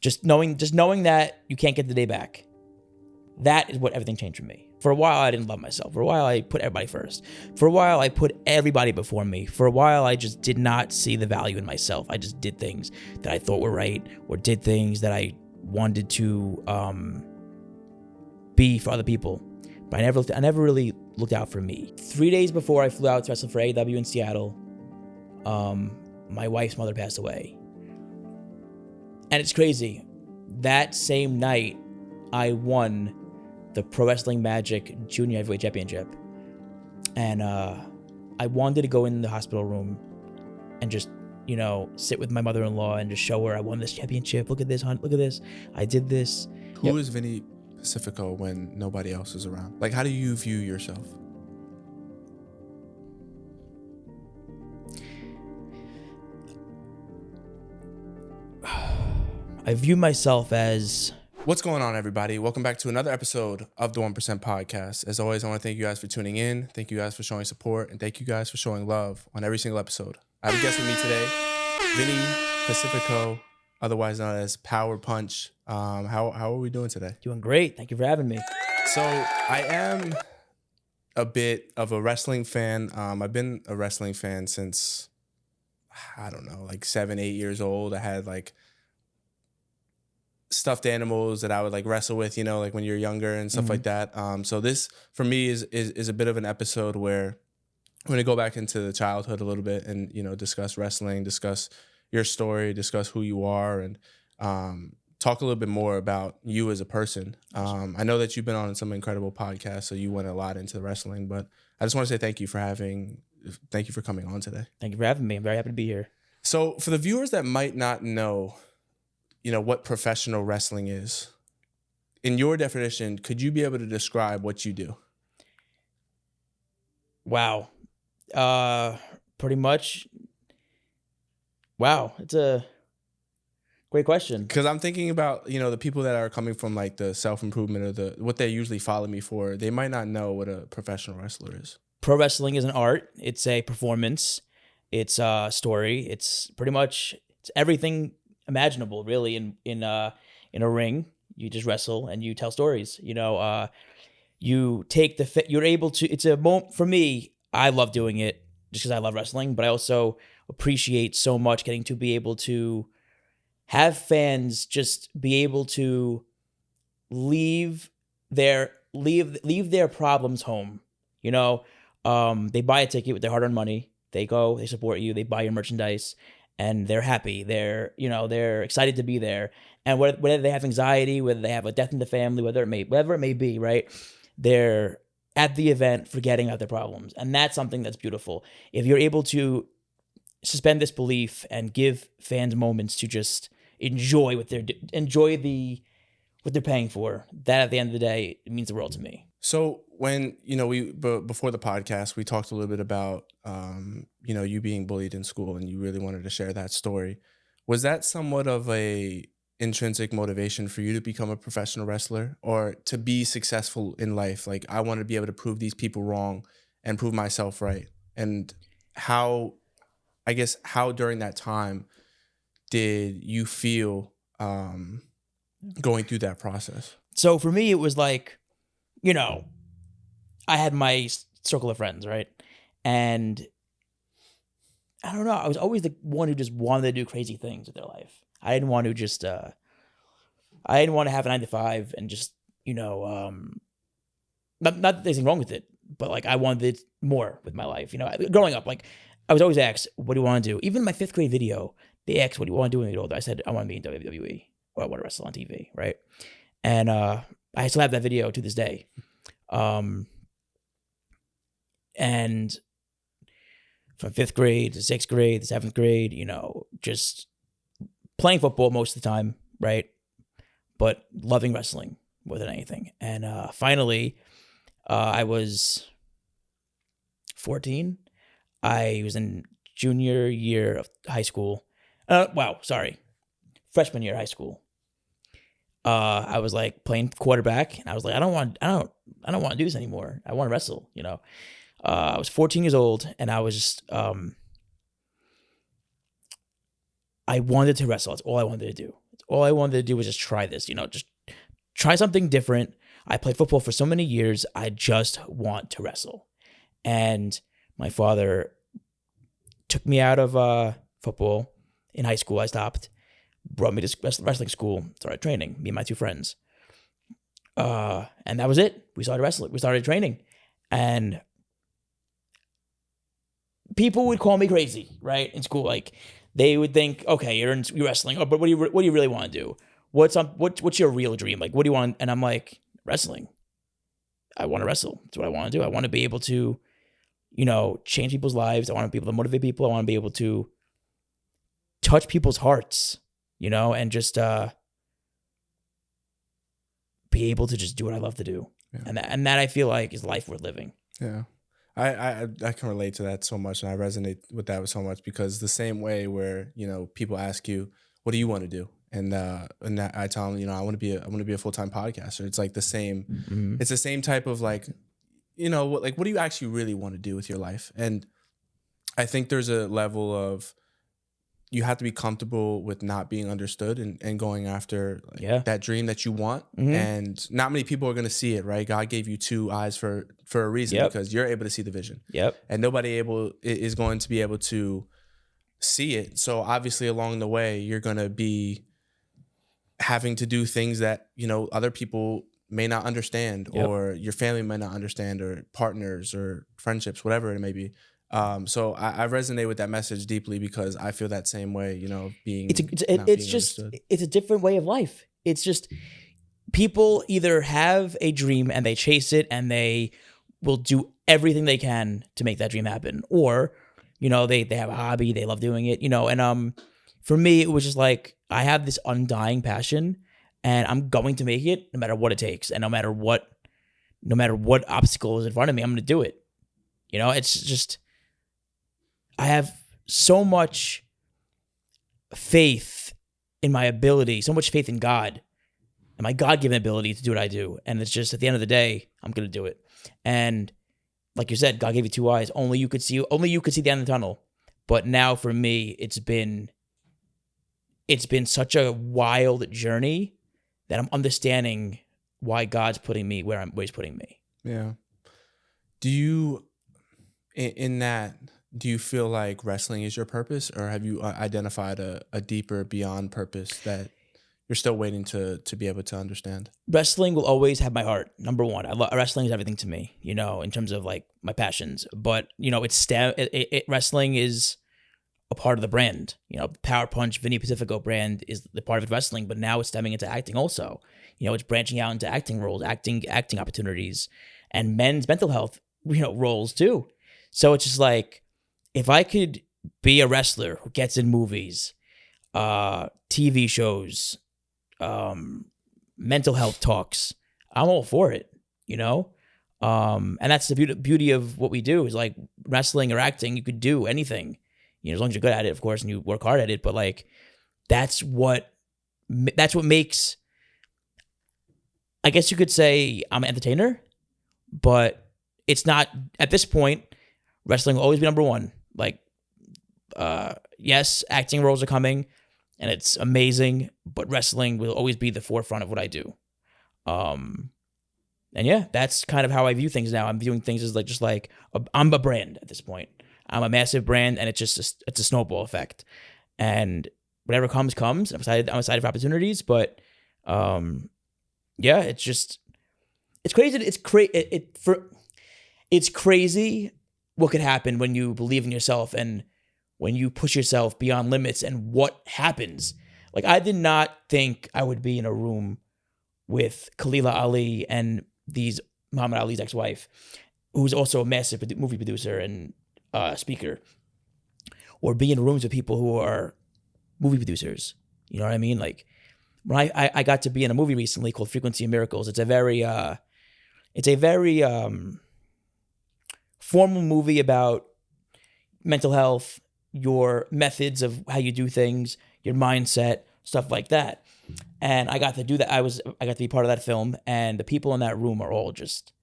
Just knowing that you can't get the day back. That is what everything changed for me. For a while, I didn't love myself. For a while, I put everybody first. For a while, I put everybody before me. For a while, I just did not see the value in myself. I just did things that I thought were right, or did things that I wanted to be for other people. But I never really looked out for me. 3 days before I flew out to wrestle for AEW in Seattle, my wife's mother passed away. And it's crazy. That same night, I won the Pro Wrestling Magic Junior Heavyweight Championship. And I wanted to go in the hospital room and just, sit with my mother-in-law and just show her I won this championship. Look at this, hon. Look at this. I did this. Who is Vinny Pacifico when nobody else is around? Like, how do you view yourself? I view myself as... What's going on, everybody? Welcome back to another episode of the 1% Podcast. As always, I want to thank you guys for tuning in. Thank you guys for showing support. And thank you guys for showing love on every single episode. I have a guest with me today, Vinny Pacifico, otherwise known as Power Punch. How are we doing today? Doing great. Thank you for having me. So I am a bit of a wrestling fan. I've been a wrestling fan since, I don't know, like 7, 8 years old. I had like stuffed animals that I would like wrestle with, like when you're younger and stuff like that. So this for me is a bit of an episode where I'm going to go back into the childhood a little bit and, discuss wrestling, discuss your story, discuss who you are, and talk a little bit more about you as a person. I know that you've been on some incredible podcasts, so you went a lot into wrestling, but I just want to say thank you for coming on today. Thank you for having me. I'm very happy to be here. So for the viewers that might not know, what professional wrestling is, in your definition, could you be able to describe what you do? Wow. Pretty much. Wow. It's a great question. Because I'm thinking about, the people that are coming from like the self-improvement or what they usually follow me for, they might not know what a professional wrestler is. Pro wrestling is an art. It's a performance. It's a story. It's everything imaginable, really. In a ring, you just wrestle and you tell stories. You take you're able to. It's a moment for me. I love doing it just because I love wrestling, but I also appreciate so much getting to be able to have fans just be able to leave their problems home. They buy a ticket with their hard-earned money. They go, they support you, they buy your merchandise, and they're happy. They're excited to be there. And whether they have anxiety, whether they have a death in the family, whatever it may be, right? They're at the event forgetting about their problems. And that's something that's beautiful. If you're able to suspend disbelief and give fans moments to just enjoy what they're paying for, that at the end of the day, it means the world to me. So when, before the podcast, we talked a little bit about, you being bullied in school and you really wanted to share that story. Was that somewhat of a intrinsic motivation for you to become a professional wrestler or to be successful in life? Like, I want to be able to prove these people wrong and prove myself right. And how during that time did you feel going through that process? So for me, it was like, I had my circle of friends, right? And I don't know, I was always the one who just wanted to do crazy things with their life. I didn't want to just, I didn't want to have a 9 to 5 and just, not that there's anything wrong with it, but like I wanted more with my life. Growing up, like I was always asked, what do you want to do? Even in my 5th grade video, they asked, what do you want to do when you get older? I said, I want to be in WWE or I want to wrestle on TV, right? And I still have that video to this day. And from 5th grade to 6th grade to 7th grade, just playing football most of the time, right? But loving wrestling more than anything. And finally, I was 14. I was in junior year of high school. Freshman year of high school. I was like playing quarterback, and I was like, I don't want to do this anymore. I want to wrestle. I was 14 years old, and I was just, I wanted to wrestle. That's all I wanted to do. That's all I wanted to do was just try this, just try something different. I played football for so many years. I just want to wrestle. And my father took me out of football. In high school, I stopped, brought me to wrestling school, started training, me and my two friends. And that was it. We started wrestling. We started training. And people would call me crazy, right? In school, like they would think, okay, you're wrestling. Oh, but what do you really want to do? What's your real dream? Like, what do you want? And I'm like, wrestling. I want to wrestle. That's what I want to do. I want to be able to, change people's lives. I want to be able to motivate people. I want to be able to touch people's hearts, and just be able to just do what I love to do. Yeah. And that I feel like is life worth living. Yeah. I can relate to that so much, and I resonate with that so much, because the same way where, people ask you, what do you want to do? And I tell them, I want to be a full-time podcaster. It's like the same, mm-hmm. It's the same type of like, what do you actually really want to do with your life? And I think there's a level of, you have to be comfortable with not being understood and going after that dream that you want. Mm-hmm. And not many people are going to see it, right? God gave you two eyes for a reason, because you're able to see the vision. Yep. And nobody is going to be able to see it. So obviously along the way, you're going to be having to do things that, other people may not understand, yep. or your family may not understand, or partners or friendships, whatever it may be. So I resonate with that message deeply, because I feel that same way, being it's a different way of life. It's just people either have a dream and they chase it and they will do everything they can to make that dream happen, or they have a hobby, they love doing it, and for me it was just like, I have this undying passion and I'm going to make it no matter what it takes, and no matter what obstacle is in front of me, I'm going to do it. It's just, I have so much faith in my ability, so much faith in God and my God-given ability to do what I do. And it's just, at the end of the day, I'm going to do it. And like you said, God gave you two eyes. Only you could see the end of the tunnel. But now for me, it's been such a wild journey that I'm understanding why God's putting me where He's putting me. Yeah. Do you, in that, do you feel like wrestling is your purpose, or have you identified a deeper, beyond purpose that you're still waiting to be able to understand? Wrestling will always have my heart. Number one, wrestling is everything to me, in terms of like my passions. But wrestling is a part of the brand. Power Punch, Vinny Pacifico brand is the part of it, wrestling. But now it's stemming into acting also. It's branching out into acting roles, acting opportunities, and men's mental health, roles too. So it's just like, if I could be a wrestler who gets in movies, TV shows, mental health talks, I'm all for it, And that's the beauty of what we do, is like wrestling or acting, you could do anything, as long as you're good at it, of course, and you work hard at it. But like, that's what makes, I guess you could say, I'm an entertainer, but it's not, at this point, wrestling will always be number one. Like, yes, acting roles are coming and it's amazing, but wrestling will always be the forefront of what I do. And yeah, that's kind of how I view things now. I'm viewing things as I'm a brand at this point. I'm a massive brand, and it's a snowball effect. And whatever comes. I'm excited for opportunities, but yeah, it's crazy. It's crazy what could happen when you believe in yourself and when you push yourself beyond limits, and what happens. Like, I did not think I would be in a room with Khalila Ali and Muhammad Ali's ex-wife, who's also a massive movie producer and speaker, or be in rooms with people who are movie producers. You know what I mean? Like, when I got to be in a movie recently called Frequency of Miracles. It's a very formal movie about mental health, your methods of how you do things, your mindset, stuff like that. And I got to do that. I got to be part of that film, and the people in that room are all just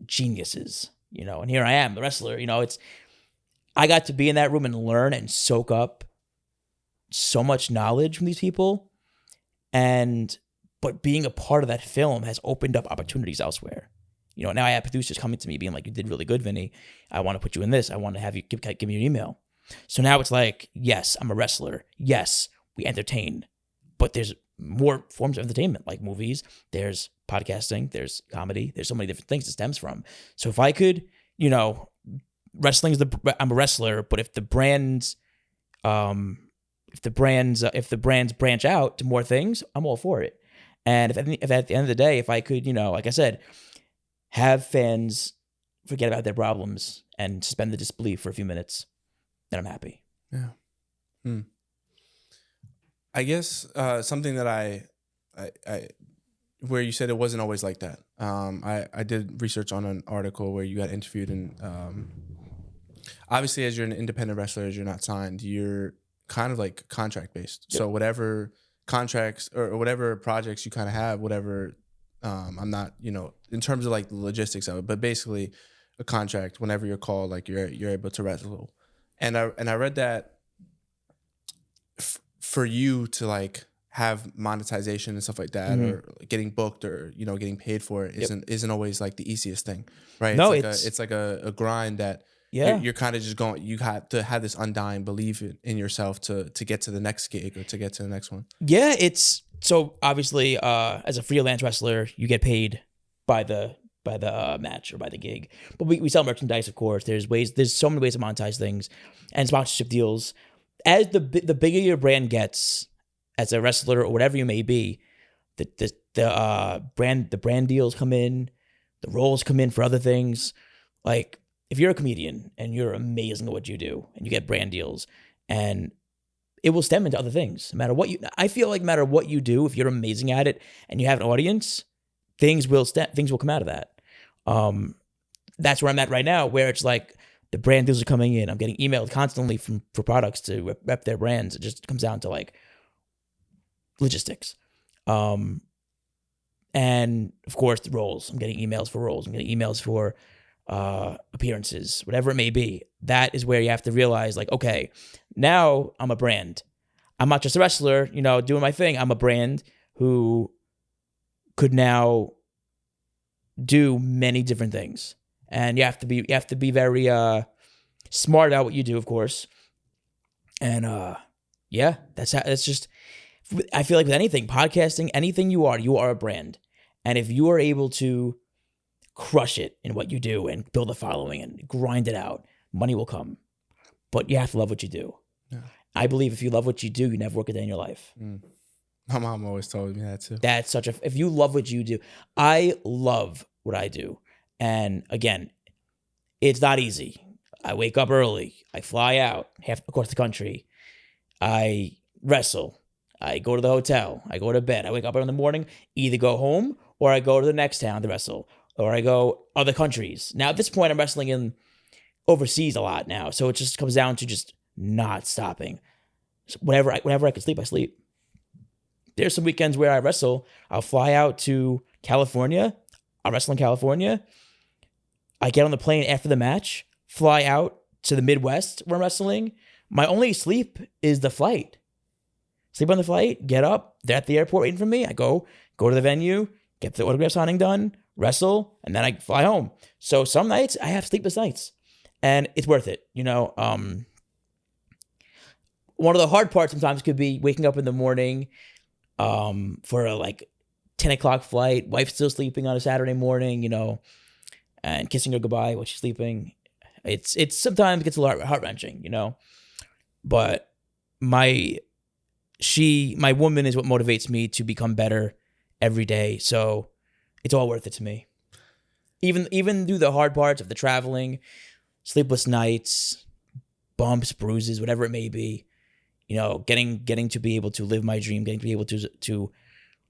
geniuses, and here I am, the wrestler, I got to be in that room and learn and soak up so much knowledge from these people But being a part of that film has opened up opportunities elsewhere. Now I have producers coming to me being like, you did really good, Vinny. I want to put you in this. I want to have you give me your email. So now it's like, yes, I'm a wrestler. Yes, we entertain. But there's more forms of entertainment, like movies. There's podcasting. There's comedy. There's so many different things it stems from. So if I could, I'm a wrestler, but if the brands branch out to more things, I'm all for it. And if at the end of the day, if I could, like I said, have fans forget about their problems and suspend the disbelief for a few minutes, then I'm happy. Yeah. I guess something that I where you said it wasn't always like that. I did research on an article where you got interviewed, and obviously as you're an independent wrestler, as you're not signed, you're kind of like contract based. Yep. So whatever contracts or whatever projects you kind of have, whatever, I'm not, in terms of like the logistics of it, but basically a contract, whenever you're called, like you're able to wrestle. And I read that for you to like have monetization and stuff like that, or getting booked or, getting paid for it isn't always like the easiest thing, right? No, it's like a grind that you're kind of just going, you have to have this undying belief in yourself to get to the next gig or to get to the next one. Yeah, it's so obviously as a freelance wrestler, you get paid by the match or by the gig, but we sell merchandise, of course. There's so many ways to monetize things, and sponsorship deals. As the bigger your brand gets, as a wrestler or whatever you may be, the brand deals come in, the roles come in for other things. Like if you're a comedian and you're amazing at what you do, and you get brand deals, and it will stem into other things. No matter I feel like no matter what you do, if you're amazing at it and you have an audience, things will come out of that. That's where I'm at right now, where it's like the brand deals are coming in. I'm getting emailed constantly for products to rep their brands. It just comes down to like logistics. And of course the roles. I'm getting emails for roles. I'm getting emails for appearances, whatever it may be. That is where you have to realize, like, okay, now I'm a brand. I'm not just a wrestler, doing my thing. I'm a brand who could now do many different things. And you have to be very smart about what you do, of course. And that's just, I feel like with anything, podcasting, anything you are a brand. And if you are able to crush it in what you do and build a following and grind it out, money will come. But you have to love what you do. Yeah. I believe if you love what you do, you never work a day in your life. My mom always told me that too. That's if you love what you do. I love what I do. And again, it's not easy. I wake up early. I fly out half across the country. I wrestle. I go to the hotel. I go to bed. I wake up in the morning, either go home or I go to the next town to wrestle, or I go other countries. Now, at this point, I'm wrestling in overseas a lot now. So it just comes down to just not stopping. So whenever I can sleep, I sleep. There's some weekends where I wrestle. I'll fly out to California. I'll wrestle in California. I get on the plane after the match, fly out to the Midwest where I'm wrestling. My only sleep is the flight. Sleep on the flight, get up. They're at the airport waiting for me. I go to the venue, get the autograph signing done, wrestle, and then I fly home. So some nights I have sleepless nights, and it's worth it. One of the hard parts sometimes could be waking up in the morning for a 10 o'clock flight, wife still sleeping on a Saturday morning, and kissing her goodbye while she's sleeping. It's sometimes gets a lot heart-wrenching, but my woman is what motivates me to become better every day. So it's all worth it to me. Even through the hard parts of the traveling, sleepless nights, bumps, bruises, whatever it may be, getting to be able to live my dream, getting to be able to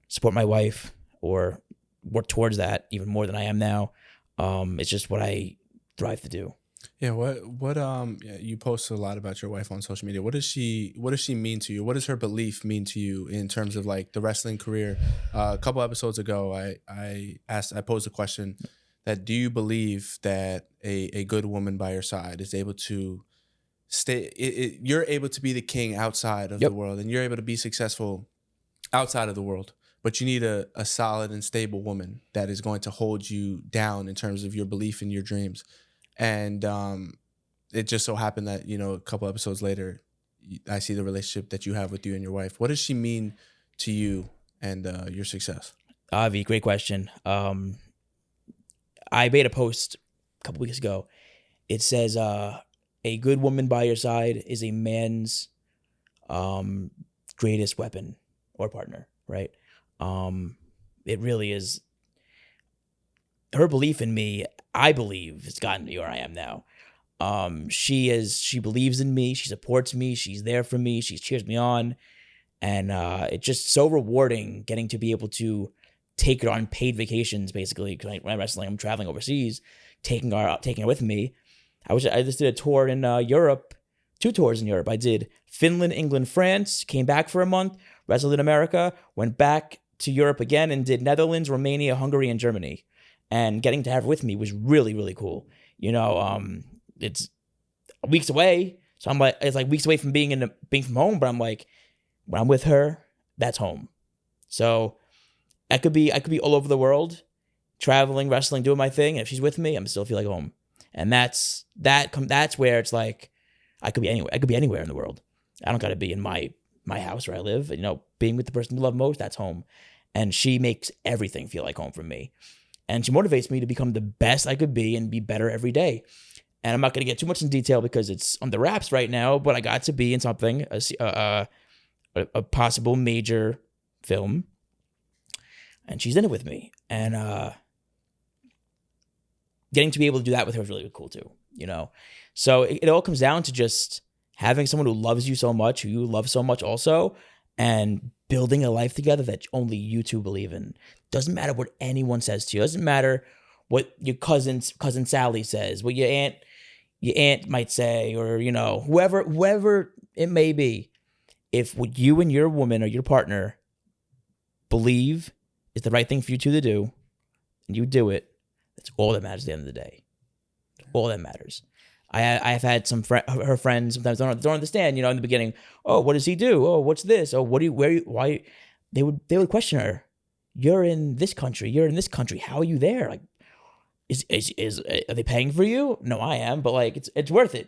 support my wife or work towards that even more than I am now. It's just what I thrive to do. Yeah. You post a lot about your wife on social media. What does she mean to you? What does her belief mean to you in terms of like the wrestling career? A couple episodes ago, I posed a question that, do you believe that a good woman by your side is able to you're able to be the king outside of the world, and you're able to be successful outside of the world, but you need a solid and stable woman that is going to hold you down in terms of your belief in your dreams. And it just so happened that, a couple episodes later, I see the relationship that you have with you and your wife. What does she mean to you and your success? Avi, great question. I made a post a couple weeks ago. It says, a good woman by your side is a man's greatest weapon or partner, right? It really is. Her belief in me, I believe, has gotten me where I am now. She believes in me. She supports me. She's there for me. She cheers me on. And it's just so rewarding getting to be able to take her on paid vacations, basically. Because when I'm wrestling, I'm traveling overseas, taking her with me. I just did a tour in Europe, 2 tours in Europe. I did Finland, England, France, came back for a month, wrestled in America, went back to Europe again, and did Netherlands, Romania, Hungary, and Germany. And getting to have her with me was really, really cool. It's weeks away, so I'm like, it's like weeks away from being from home. But I'm like, when I'm with her, that's home. So I could be all over the world, traveling, wrestling, doing my thing. And if she's with me, I'm still feel like home. And that's where it's like I could be anywhere. I could be anywhere in the world. I don't got to be in my house where I live. Being with the person you love most, that's home. And she makes everything feel like home for me. And she motivates me to become the best I could be and be better every day. And I'm not going to get too much in detail because it's on the wraps right now, but I got to be in something, a possible major film. And she's in it with me. And getting to be able to do that with her is really cool too, So it all comes down to just having someone who loves you so much, who you love so much also, and building a life together that only you two believe in. Doesn't matter what anyone says to you. Doesn't matter what your cousin Sally says, what your aunt might say, or whoever it may be. If what you and your woman or your partner believe is the right thing for you two to do, and you do it, that's all that matters at the end of the day. All that matters. I've had some her friends sometimes don't understand. In the beginning, oh, what does he do? Oh, what's this? Oh, why? They would question her. You're in this country. You're in this country. How are you there? Like, are they paying for you? No, I am. But like, it's worth it,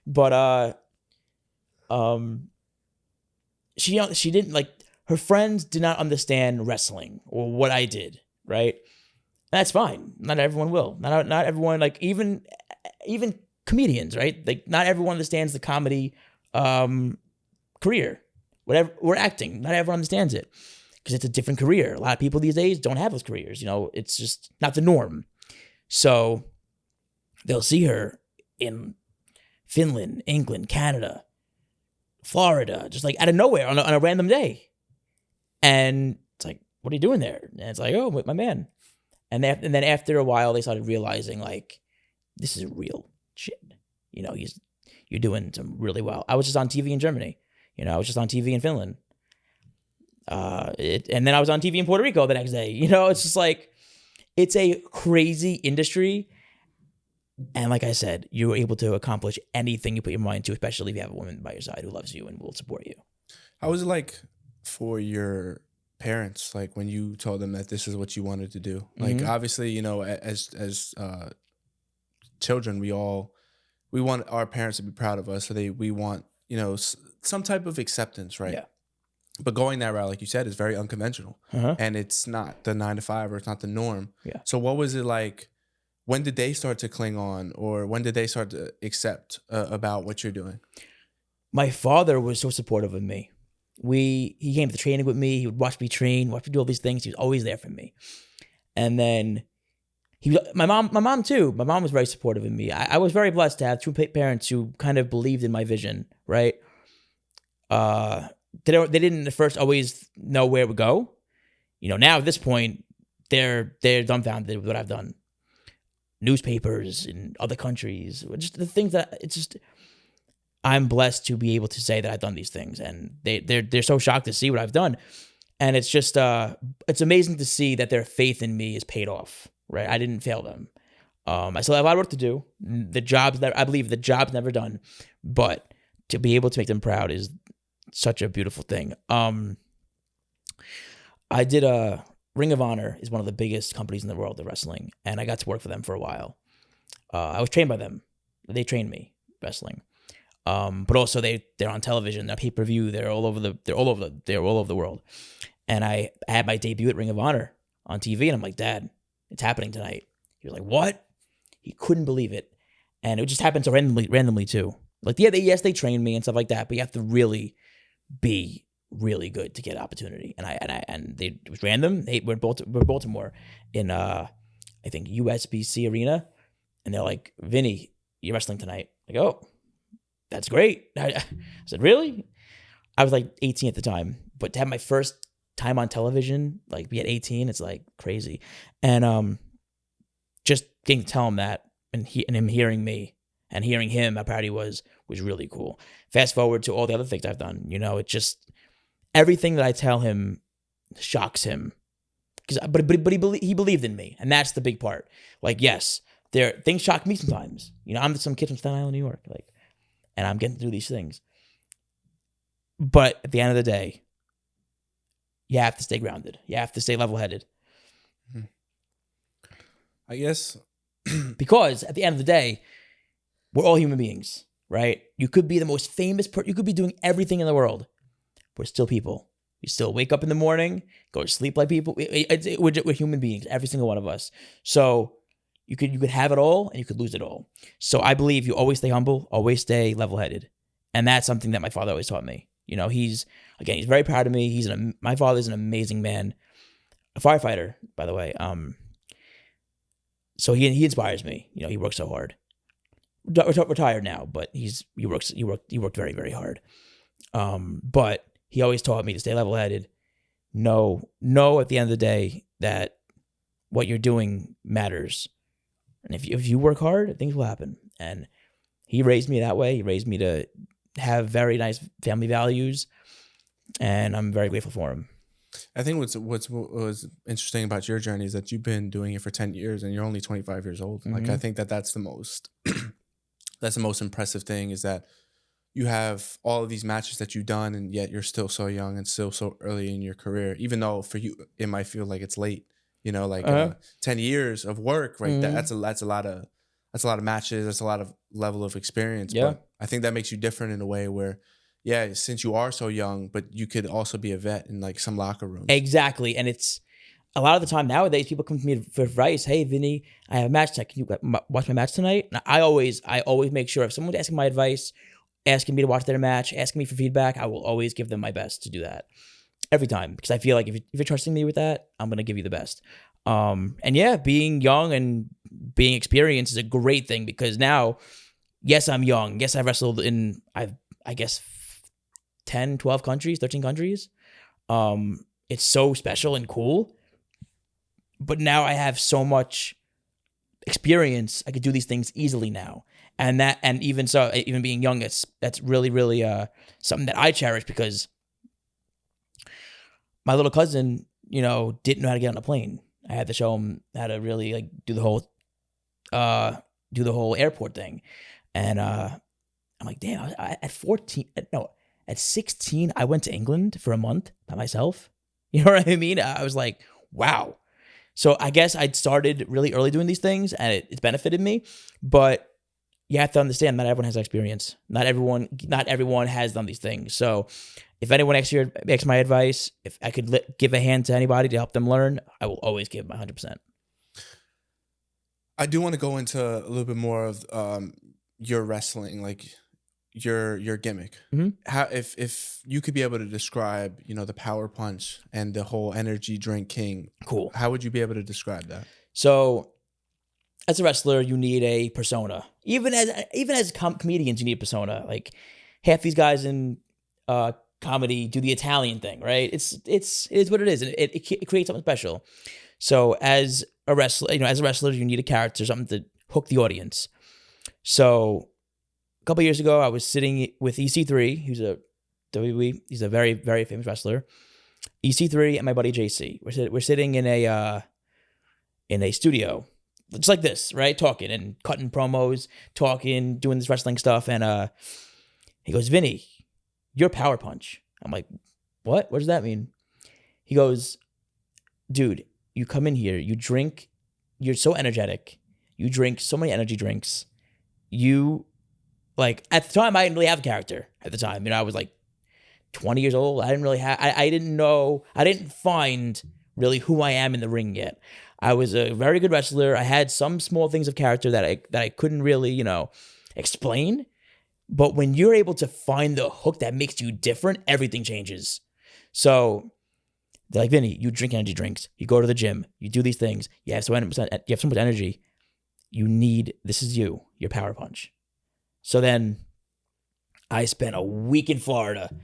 But she didn't like. Her friends did not understand wrestling or what I did. Right. That's fine. Not everyone will. Not everyone, like even comedians, right? Like not everyone understands the comedy career. Whatever, we're acting. Not everyone understands it because it's a different career. A lot of people these days don't have those careers. It's just not the norm. So they'll see her in Finland, England, Canada, Florida, just like out of nowhere on a random day. And it's like, what are you doing there? And it's like, oh, with my man. And then after a while, they started realizing, like, this is real shit. You're doing some really well. I was just on TV in Germany. I was just on TV in Finland. And then I was on TV in Puerto Rico the next day. It's just like, it's a crazy industry. And like I said, you're able to accomplish anything you put your mind to, especially if you have a woman by your side who loves you and will support you. How was it like for your parents, like when you told them that this is what you wanted to do? Like, obviously, as children, we want our parents to be proud of us. So we want, some type of acceptance, right? Yeah. But going that route, like you said, is very unconventional. And it's not the 9-to-5 or it's not the norm. Yeah. So what was it like? When did they start to cling on, or when did they start to accept about what you're doing? My father was so supportive of me. He came to the training with me. He would watch me train, watch me do all these things. He was always there for me. And then my mom too. My mom was very supportive of me. I was very blessed to have two parents who kind of believed in my vision, right? They didn't at first always know where it would go. Now at this point, they're dumbfounded with what I've done. Newspapers in other countries, just the things that it's just. I'm blessed to be able to say that I've done these things, and they're so shocked to see what I've done, and it's just it's amazing to see that their faith in me is paid off. Right, I didn't fail them. I still have a lot of work to do. I believe the job's never done, but to be able to make them proud is such a beautiful thing. I did a Ring of Honor is one of the biggest companies in the world of wrestling, and I got to work for them for a while. I was trained by them. They trained me wrestling. But also they're on television, they're pay-per-view, they're all over the world. And I had my debut at Ring of Honor on TV, and I'm like, Dad, it's happening tonight. He was like, what? He couldn't believe it. And it just happened so randomly too. Like, yeah, they trained me and stuff like that, but you have to really be really good to get opportunity. It was random. We're Baltimore in I think USBC Arena, and they're like, Vinny, you're wrestling tonight. I go, oh, that's great. I said, really? I was like 18 at the time, but to have my first time on television, like be at 18, it's like crazy. And just getting to tell him that, and him hearing me and hearing him how proud he was really cool. Fast forward to all the other things I've done. It just, everything that I tell him shocks him. But he believed in me, and that's the big part. Like, yes, things shock me sometimes. I'm some kid from Staten Island, New York, and I'm getting through these things. But at the end of the day, you have to stay grounded. You have to stay level-headed. I guess. Because at the end of the day, we're all human beings, right? You could be the most famous person. You could be doing everything in the world. We're still people. We still wake up in the morning, go to sleep like people. We're human beings, every single one of us. So you could have it all and you could lose it all. So I believe you always stay humble, always stay level-headed. And that's something that my father always taught me. He's very proud of me. My father's an amazing man, a firefighter, by the way. So he inspires me. He works so hard. Retired now, but he worked very, very hard. But he always taught me to stay level-headed. Know at the end of the day that what you're doing matters. And if you work hard, things will happen. And he raised me that way. He raised me to have very nice family values, and I'm very grateful for him. I think what was interesting about your journey is that you've been doing it for 10 years and you're only 25 years old. Mm-hmm. Like, I think that's the most impressive thing, is that you have all of these matches that you've done, and yet you're still so young and still so early in your career, even though for you, it might feel like it's late, 10 years of work, right? Mm-hmm. That's a lot of matches. That's a lot of level of experience. Yeah. But I think that makes you different in a way where, yeah, since you are so young, but you could also be a vet in like some locker rooms. Exactly. And it's a lot of the time nowadays, people come to me for advice. Hey, Vinny, I have a match tonight. Can you watch my match tonight? And I always make sure if someone's asking my advice, asking me to watch their match, asking me for feedback, I will always give them my best to do that every time, because I feel like if you're trusting me with that, I'm going to give you the best. And yeah, being young and being experienced is a great thing, because now, yes, I'm young. Yes, I've wrestled in, I guess, 10, 12 countries, 13 countries. It's so special and cool. But now I have so much experience. I could do these things easily now. And even being young, that's really, really something that I cherish, because my little cousin, didn't know how to get on a plane. I had to show him how to really do the whole airport thing. And I'm like, damn, at 16, I went to England for a month by myself. You know what I mean? I was like, wow. So I guess I'd started really early doing these things, and it's benefited me. But you have to understand, not everyone has that experience. Not everyone has done these things. So if anyone asks my advice, if I could give a hand to anybody to help them learn, I will always give my 100%. I do want to go into a little bit more of your wrestling, like your gimmick. Mm-hmm. How if you could be able to describe, the power punch and the whole energy drink king. Cool. How would you be able to describe that? So, as a wrestler, you need a persona. Even as comedians, you need a persona. Like, half these guys in comedy do the Italian thing, right? It is what it is, and it creates something special. So as a wrestler, you need a character, something to hook the audience. So a couple of years ago, I was sitting with EC3, who's a WWE. He's a very, very famous wrestler. EC3 and my buddy JC. We're sitting in a studio, just like this, right? Talking and cutting promos, doing this wrestling stuff. And he goes, Vinny, you're power punch. I'm like, what? What does that mean? He goes, dude, you come in here, you drink, you're so energetic. You drink so many energy drinks. You, like, at the time, I didn't really have a character at the time. I was like 20 years old. I didn't really have, I didn't know, I didn't find really who I am in the ring yet. I was a very good wrestler. I had some small things of character that I couldn't really, explain. But when you're able to find the hook that makes you different, everything changes. So they're like, Vinny, you drink energy drinks. You go to the gym. You do these things. You have so much energy. This is your power punch. So then I spent a week in Florida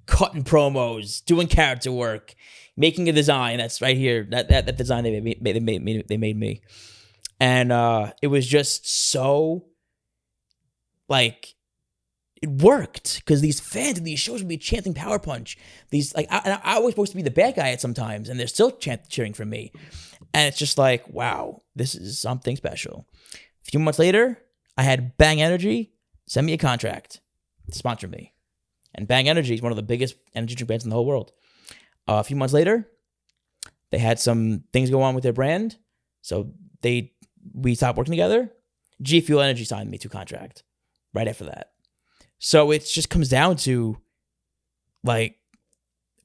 cutting promos, doing character work, making a design that's right here. That design they made me. And it was just so, like, it worked because these fans in these shows would be chanting power punch. These, like, I was supposed to be the bad guy at sometimes, and they're still cheering for me. And it's just like, wow, this is something special. A few months later, I had Bang Energy send me a contract to sponsor me. And Bang Energy is one of the biggest energy drink brands in the whole world. A few months later, they had some things go on with their brand. So we stopped working together. G Fuel Energy signed me to contract right after that. So it just comes down to, like,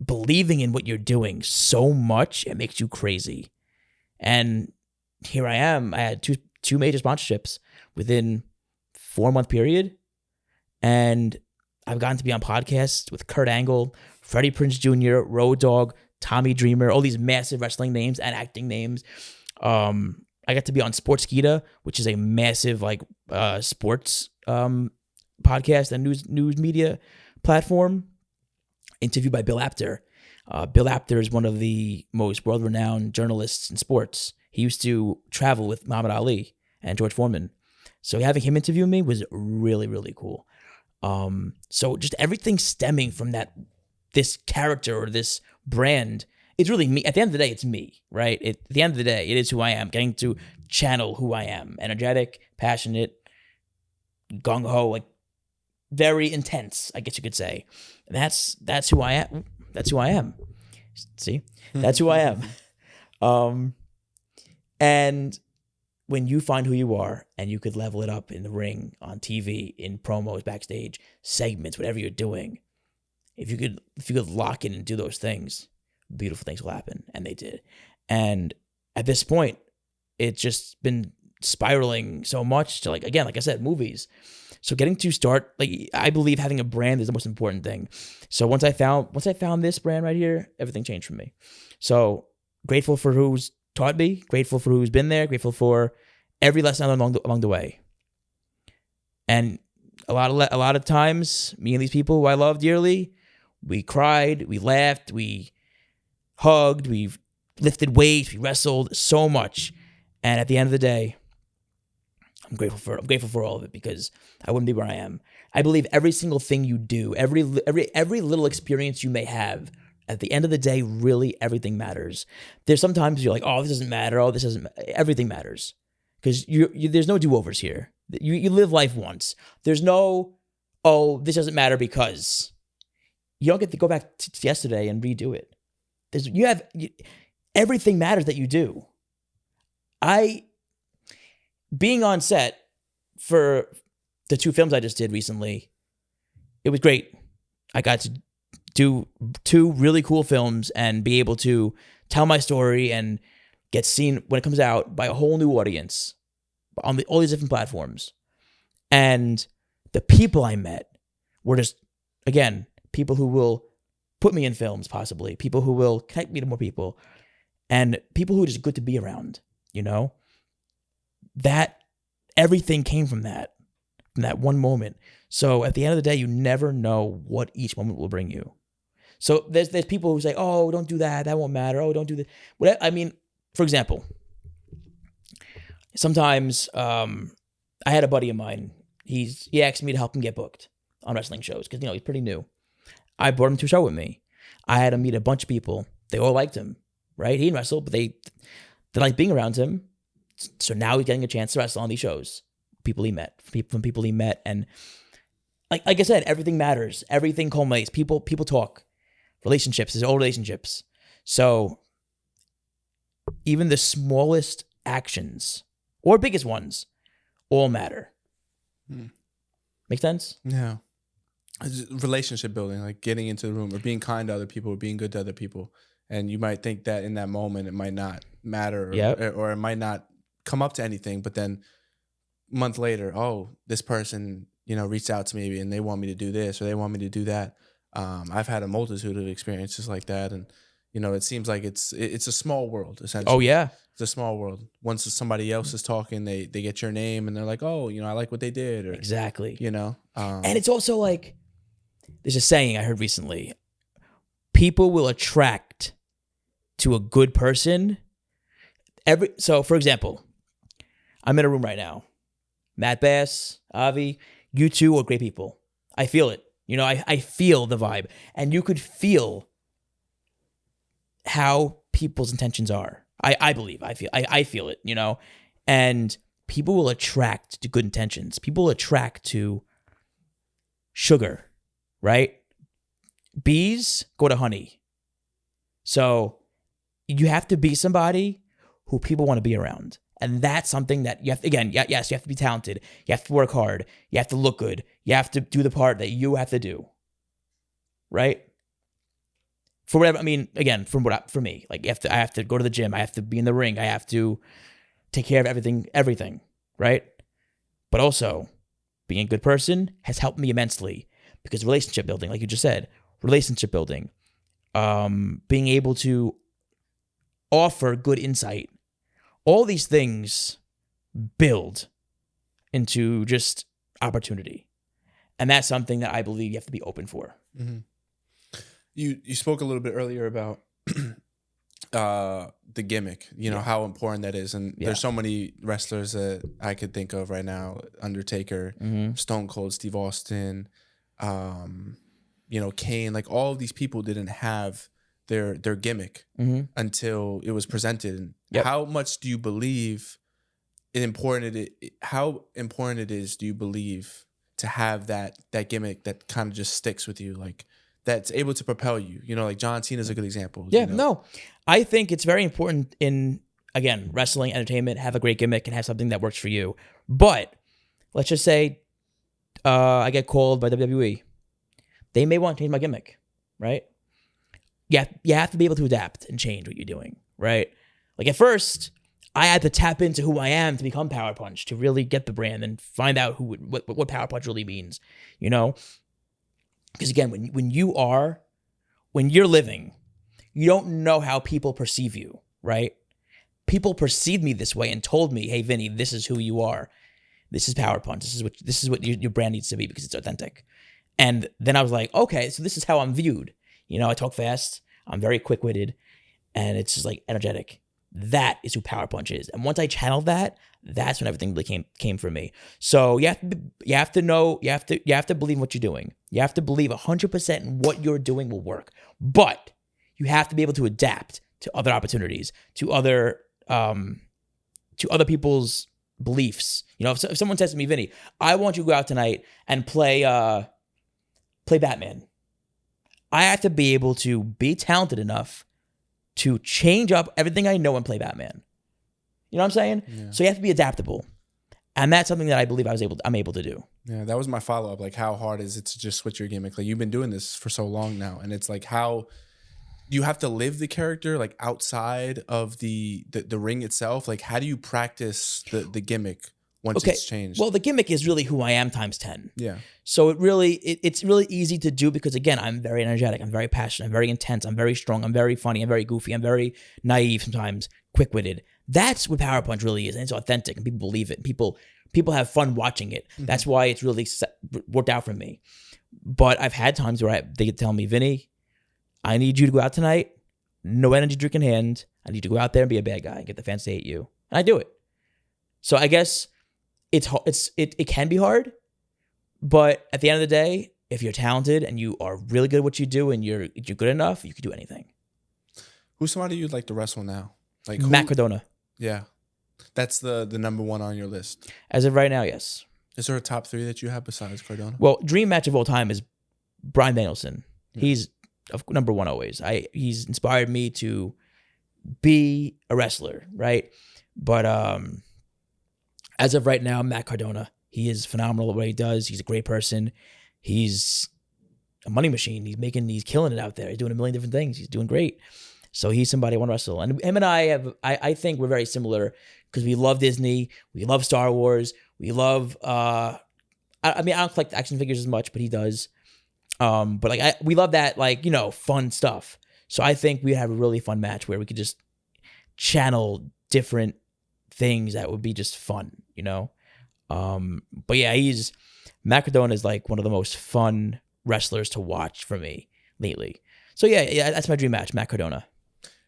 believing in what you're doing so much, it makes you crazy. And here I am. I had two major sponsorships within 4-month period. And I've gotten to be on podcasts with Kurt Angle, Freddie Prinze Jr., Road Dogg, Tommy Dreamer, all these massive wrestling names and acting names. I got to be on Sportskeeda, which is a massive, like, sports podcast and news media platform, interviewed by Bill Apter. Bill Apter is one of the most world-renowned journalists in sports. He used to travel with Muhammad Ali and George Foreman. So having him interview me was really, really cool. So just everything stemming from this character or this brand, it's really me. At the end of the day, it's me, right? At the end of the day, it is who I am, getting to channel who I am. Energetic, passionate, gung-ho, like, very intense, I guess you could say. That's who I am. That's who I am. See? That's who I am. And when you find who you are and you could level it up in the ring, on TV, in promos, backstage, segments, whatever you're doing, if you could lock in and do those things, beautiful things will happen. And they did. And at this point, it's just been spiraling so much to, like, again, like I said, movies. So getting to start, like, I believe having a brand is the most important thing. So once I found this brand right here, everything changed for me. So grateful for who's taught me, grateful for who's been there, grateful for every lesson along the way. And a lot of times, me and these people who I love dearly, we cried, we laughed, we hugged, we lifted weights, we wrestled so much. And at the end of the day, I'm grateful for all of it, because I wouldn't be where I am. I believe every single thing you do, every little experience you may have, at the end of the day, really everything matters. There's sometimes you're like, oh, this doesn't matter. Oh, this doesn't. Everything matters, because there's no do-overs here. You live life once. There's no, oh, this doesn't matter, because you don't get to go back to yesterday and redo it. Everything matters that you do. Being on set for the 2 films I just did recently, it was great. I got to do 2 really cool films and be able to tell my story and get seen when it comes out by a whole new audience on all these different platforms. And the people I met were just, again, people who will put me in films, possibly, people who will connect me to more people, and people who are just good to be around, That everything came from that one moment. So at the end of the day, you never know what each moment will bring you. So there's people who say, oh, don't do that. That won't matter. Oh, don't do that. I mean, for example, sometimes I had a buddy of mine. He asked me to help him get booked on wrestling shows because, he's pretty new. I brought him to a show with me. I had him meet a bunch of people. They all liked him, right? He didn't wrestle, but they liked being around him. So now he's getting a chance to wrestle on these shows. People he met, and like I said, everything matters. Everything culminates. People talk. Relationships, there's all relationships. So even the smallest actions or biggest ones all matter. Make sense? Yeah. Relationship building, like getting into the room or being kind to other people or being good to other people. And you might think that in that moment it might not matter or it might not come up to anything, but then a month later, oh, this person, reached out to me and they want me to do this or they want me to do that. I've had a multitude of experiences like that. And, it seems like it's a small world, essentially. Oh, yeah. It's a small world. Once somebody else is talking, they get your name and they're like, oh, I like what they did. Or, exactly. And it's also like, there's a saying I heard recently. People will attract to a good person. So, for example, I'm in a room right now. Matt Bass, Avi, you two are great people. I feel it. I feel the vibe. And you could feel how people's intentions are. I believe. I feel it, And people will attract to good intentions. People will attract to sugar, right? Bees go to honey. So you have to be somebody who people want to be around. And that's something that you have to, again, yes, you have to be talented. You have to work hard. You have to look good. You have to do the part that you have to do. Right? For whatever, again, for me, like I have to go to the gym. I have to be in the ring. I have to take care of everything. Right? But also, being a good person has helped me immensely because relationship building, like you just said, relationship building, being able to offer good insight, all these things build into just opportunity. And that's something that I believe you have to be open for. Mm-hmm. You spoke a little bit earlier about the gimmick, how important that is. And there's so many wrestlers that I could think of right now. Undertaker, Stone Cold, Steve Austin, Kane, like all of these people didn't have their gimmick until it was presented. How much do you believe how important it is, do you believe, to have that gimmick that kind of just sticks with you, like that's able to propel you? Like John Cena is a good example. No, I think it's very important in, again, wrestling, entertainment, have a great gimmick and have something that works for you. But let's just say I get called by WWE. They may want to change my gimmick, right? You have to be able to adapt and change what you're doing, right? Like at first, I had to tap into who I am to become Power Punch, to really get the brand and find out what Power Punch really means, Because again, when you're living, you don't know how people perceive you, right? People perceived me this way and told me, "Hey, Vinny, this is who you are. This is Power Punch. This is what your brand needs to be because it's authentic." And then I was like, okay, so this is how I'm viewed. I talk fast. I'm very quick-witted, and it's just like energetic. That is who Power Punch is. And once I channeled that, that's when everything really came for me. So you have to know, you have to believe in what you're doing. You have to believe 100% in what you're doing will work. But you have to be able to adapt to other opportunities, to other people's beliefs. If someone says to me, "Vinny, I want you to go out tonight and play Batman," I have to be able to be talented enough to change up everything I know and play Batman. You know what I'm saying? Yeah. So you have to be adaptable. And that's something that I believe I'm able to do. Yeah, that was my follow-up. Like, how hard is it to just switch your gimmick? Like, you've been doing this for so long now, and it's like, how you have to live the character like outside of the ring itself. Like, how do you practice the gimmick once it's changed? Well, the gimmick is really who I am times 10. Yeah. So it's really easy to do because, again, I'm very energetic. I'm very passionate. I'm very intense. I'm very strong. I'm very funny. I'm very goofy. I'm very naive sometimes, quick-witted. That's what Power Punch really is, and it's authentic, and people believe it. People have fun watching it. Mm-hmm. That's why it's really worked out for me. But I've had times where they tell me, "Vinny, I need you to go out tonight. No energy drink in hand. I need you to go out there and be a bad guy and get the fans to hate you." And I do it. So I guess it can be hard, but at the end of the day, if you're talented and you are really good at what you do and you're good enough, you can do anything. Who's somebody you'd like to wrestle now? Like Matt Cardona. Yeah. That's the number one on your list. As of right now, yes. Is there a top 3 that you have besides Cardona? Well, dream match of all time is Bryan Danielson. Yeah. number one always. He's inspired me to be a wrestler, right? But as of right now, Matt Cardona, he is phenomenal at what he does. He's a great person. He's a money machine. He's killing it out there. He's doing a million different things. He's doing great. So he's somebody I want to wrestle. And him and I think we're very similar because we love Disney. We love Star Wars. We love, I don't collect action figures as much, but he does. But like, we love that, like, fun stuff. So I think we'd have a really fun match where we could just channel different things that would be just fun, But yeah, Matt Cardona is like one of the most fun wrestlers to watch for me lately. So yeah, that's my dream match, Matt Cardona.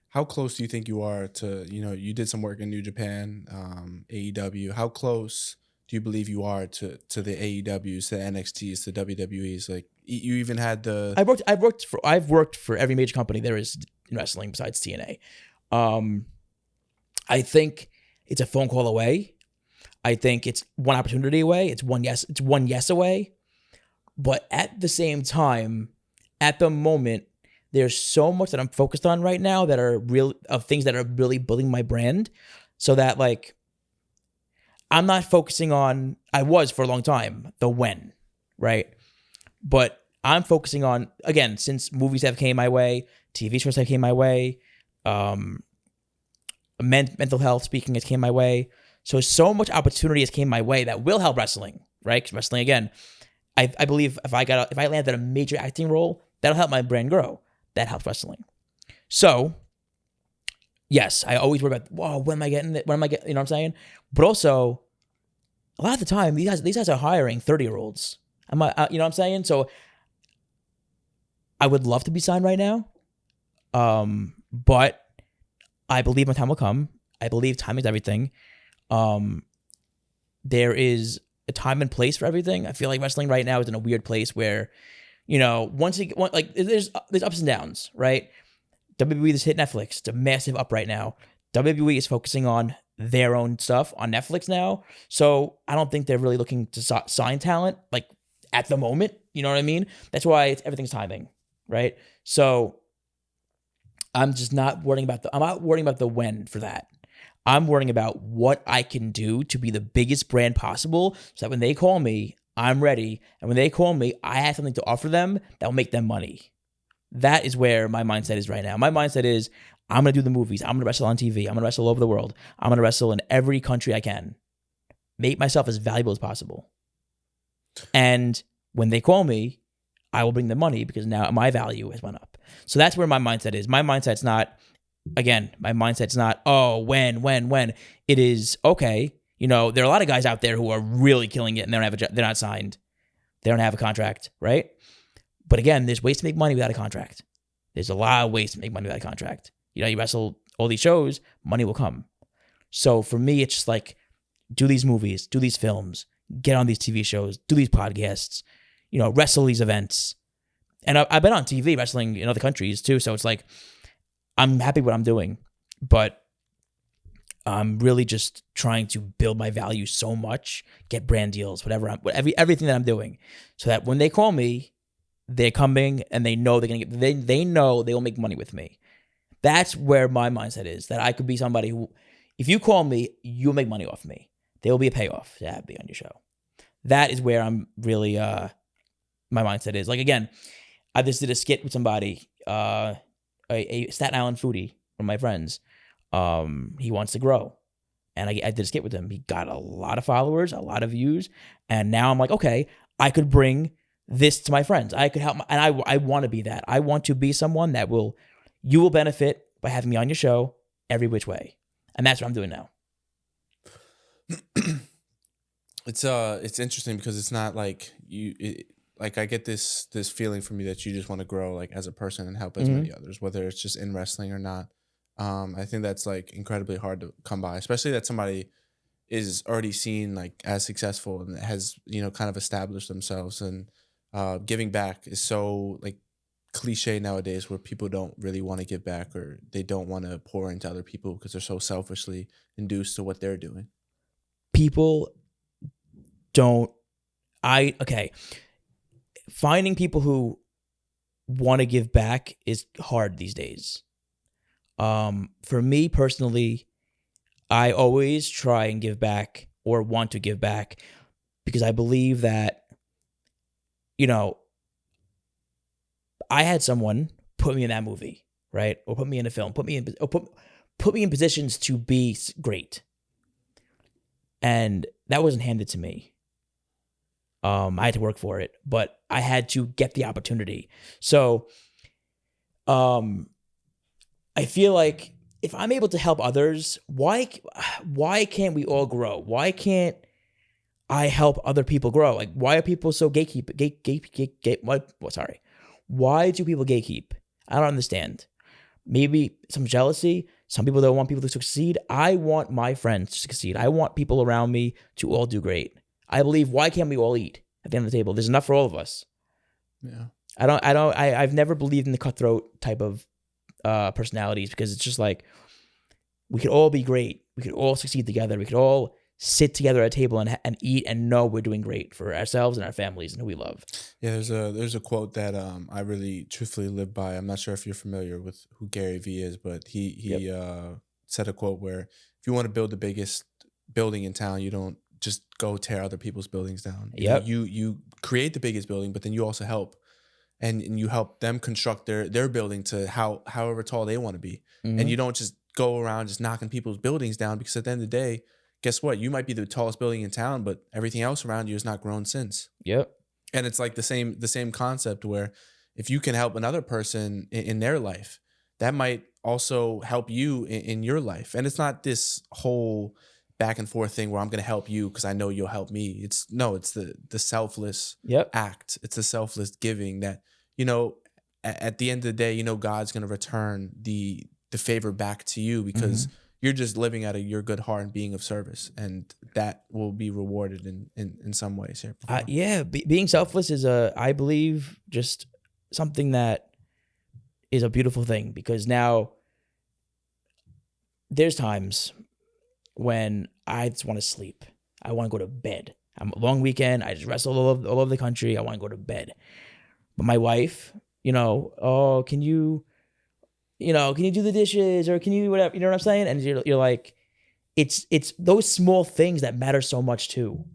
How close do you think you are to, you did some work in New Japan, AEW. How close do you believe you are to the AEWs, the NXTs, the WWEs? Like, you even had the... I've worked for every major company there is in wrestling besides TNA. I think it's a phone call away. I think it's one opportunity away. It's one yes away. But at the same time, at the moment, there's so much that I'm focused on right now that are things that are really building my brand, so that like I'm not focusing on. I was for a long time the when, right? But I'm focusing on, again, since movies have came my way, TV shows have came my way, mental health speaking has came my way. So much opportunity has came my way that will help wrestling, right? Because wrestling, again, I believe if I landed a major acting role, that'll help my brand grow. That helps wrestling. So, yes, I always worry about, when am I getting it? When am I getting, you know what I'm saying? But also, a lot of the time, these guys are hiring 30-year-olds. You know what I'm saying? So, I would love to be signed right now. But I believe my time will come. I believe time is everything. There is a time and place for everything. I feel like wrestling right now is in a weird place where, there's ups and downs, right? WWE just hit Netflix. It's a massive up right now. WWE is focusing on their own stuff on Netflix now. So I don't think they're really looking to sign talent like at the moment. You know what I mean? That's why everything's timing, right? So I'm just not worrying about I'm not worrying about the when for that. I'm worrying about what I can do to be the biggest brand possible so that when they call me, I'm ready. And when they call me, I have something to offer them that will make them money. That is where my mindset is right now. My mindset is I'm going to do the movies. I'm going to wrestle on TV. I'm going to wrestle all over the world. I'm going to wrestle in every country I can. Make myself as valuable as possible. And when they call me, I will bring them money because now my value has went up. So that's where my mindset is. My mindset's not, when. It is, okay, there are a lot of guys out there who are really killing it and they're not signed. They don't have a contract, right? But again, there's ways to make money without a contract. There's a lot of ways to make money without a contract. You wrestle all these shows, money will come. So for me, it's just like, do these movies, do these films, get on these TV shows, do these podcasts, wrestle these events. And I've been on TV wrestling in other countries too. So it's like, I'm happy with what I'm doing, but I'm really just trying to build my value so much, get brand deals, everything that I'm doing, so that when they call me, they're coming and they know they're gonna get. They know they will make money with me. That's where my mindset is. That I could be somebody who, if you call me, you'll make money off me. There will be a payoff to be on your show. That is where I'm really. My mindset is. Like, again, I just did a skit with somebody. A Staten Island foodie, one of my friends. He wants to grow. And I did a skit with him. He got a lot of followers, a lot of views. And now I'm like, okay, I could bring this to my friends. I could help. And I want to be that. I want to be someone that you will benefit by having me on your show every which way. And that's what I'm doing now. It's interesting because it's not like like I get this feeling from you that you just want to grow like as a person and help as many others, whether it's just in wrestling or not. I think that's like incredibly hard to come by, especially that somebody is already seen like as successful and has, kind of established themselves, and giving back is so like cliche nowadays, where people don't really want to give back, or they don't want to pour into other people because they're so selfishly induced to what they're doing. People don't, finding people who want to give back is hard these days. For me personally, I always try and give back or want to give back because I believe that, I had someone put me in that movie, right? Or put me in a film, put me in positions to be great. And that wasn't handed to me. I had to work for it, but I had to get the opportunity. So, I feel like if I'm able to help others, why can't we all grow? Why can't I help other people grow? Like, why are people so Why do people gatekeep? I don't understand. Maybe some jealousy. Some people don't want people to succeed. I want my friends to succeed. I want people around me to all do great. I believe, why can't we all eat at the end of the table? There's enough for all of us. Yeah. I've never believed in the cutthroat type of personalities, because it's just like, we could all be great. We could all succeed together. We could all sit together at a table and eat and know we're doing great for ourselves and our families and who we love. Yeah, there's a quote that I really truthfully live by. I'm not sure if you're familiar with who Gary Vee is, but he said a quote where, if you want to build the biggest building in town, you don't just go tear other people's buildings down. You create the biggest building, but then you also help. And you help them construct their building to however tall they want to be. Mm-hmm. And you don't just go around just knocking people's buildings down, because at the end of the day, guess what? You might be the tallest building in town, but everything else around you has not grown since. Yep. And it's like the same concept, where if you can help another person in their life, that might also help you in your life. And it's not this whole back and forth thing where I'm going to help you because I know you'll help me. It's the selfless act. It's the selfless giving that, at the end of the day, God's going to return the favor back to you, because you're just living out of your good heart and being of service, and that will be rewarded in some ways here. Being selfless is I believe, just something that is a beautiful thing, because now there's times when I just want to sleep. I want to go to bed. I'm a long weekend. I just wrestle all over the country. I want to go to bed. But my wife, can you do the dishes, or can you whatever? You know what I'm saying? And you're like, it's those small things that matter so much too.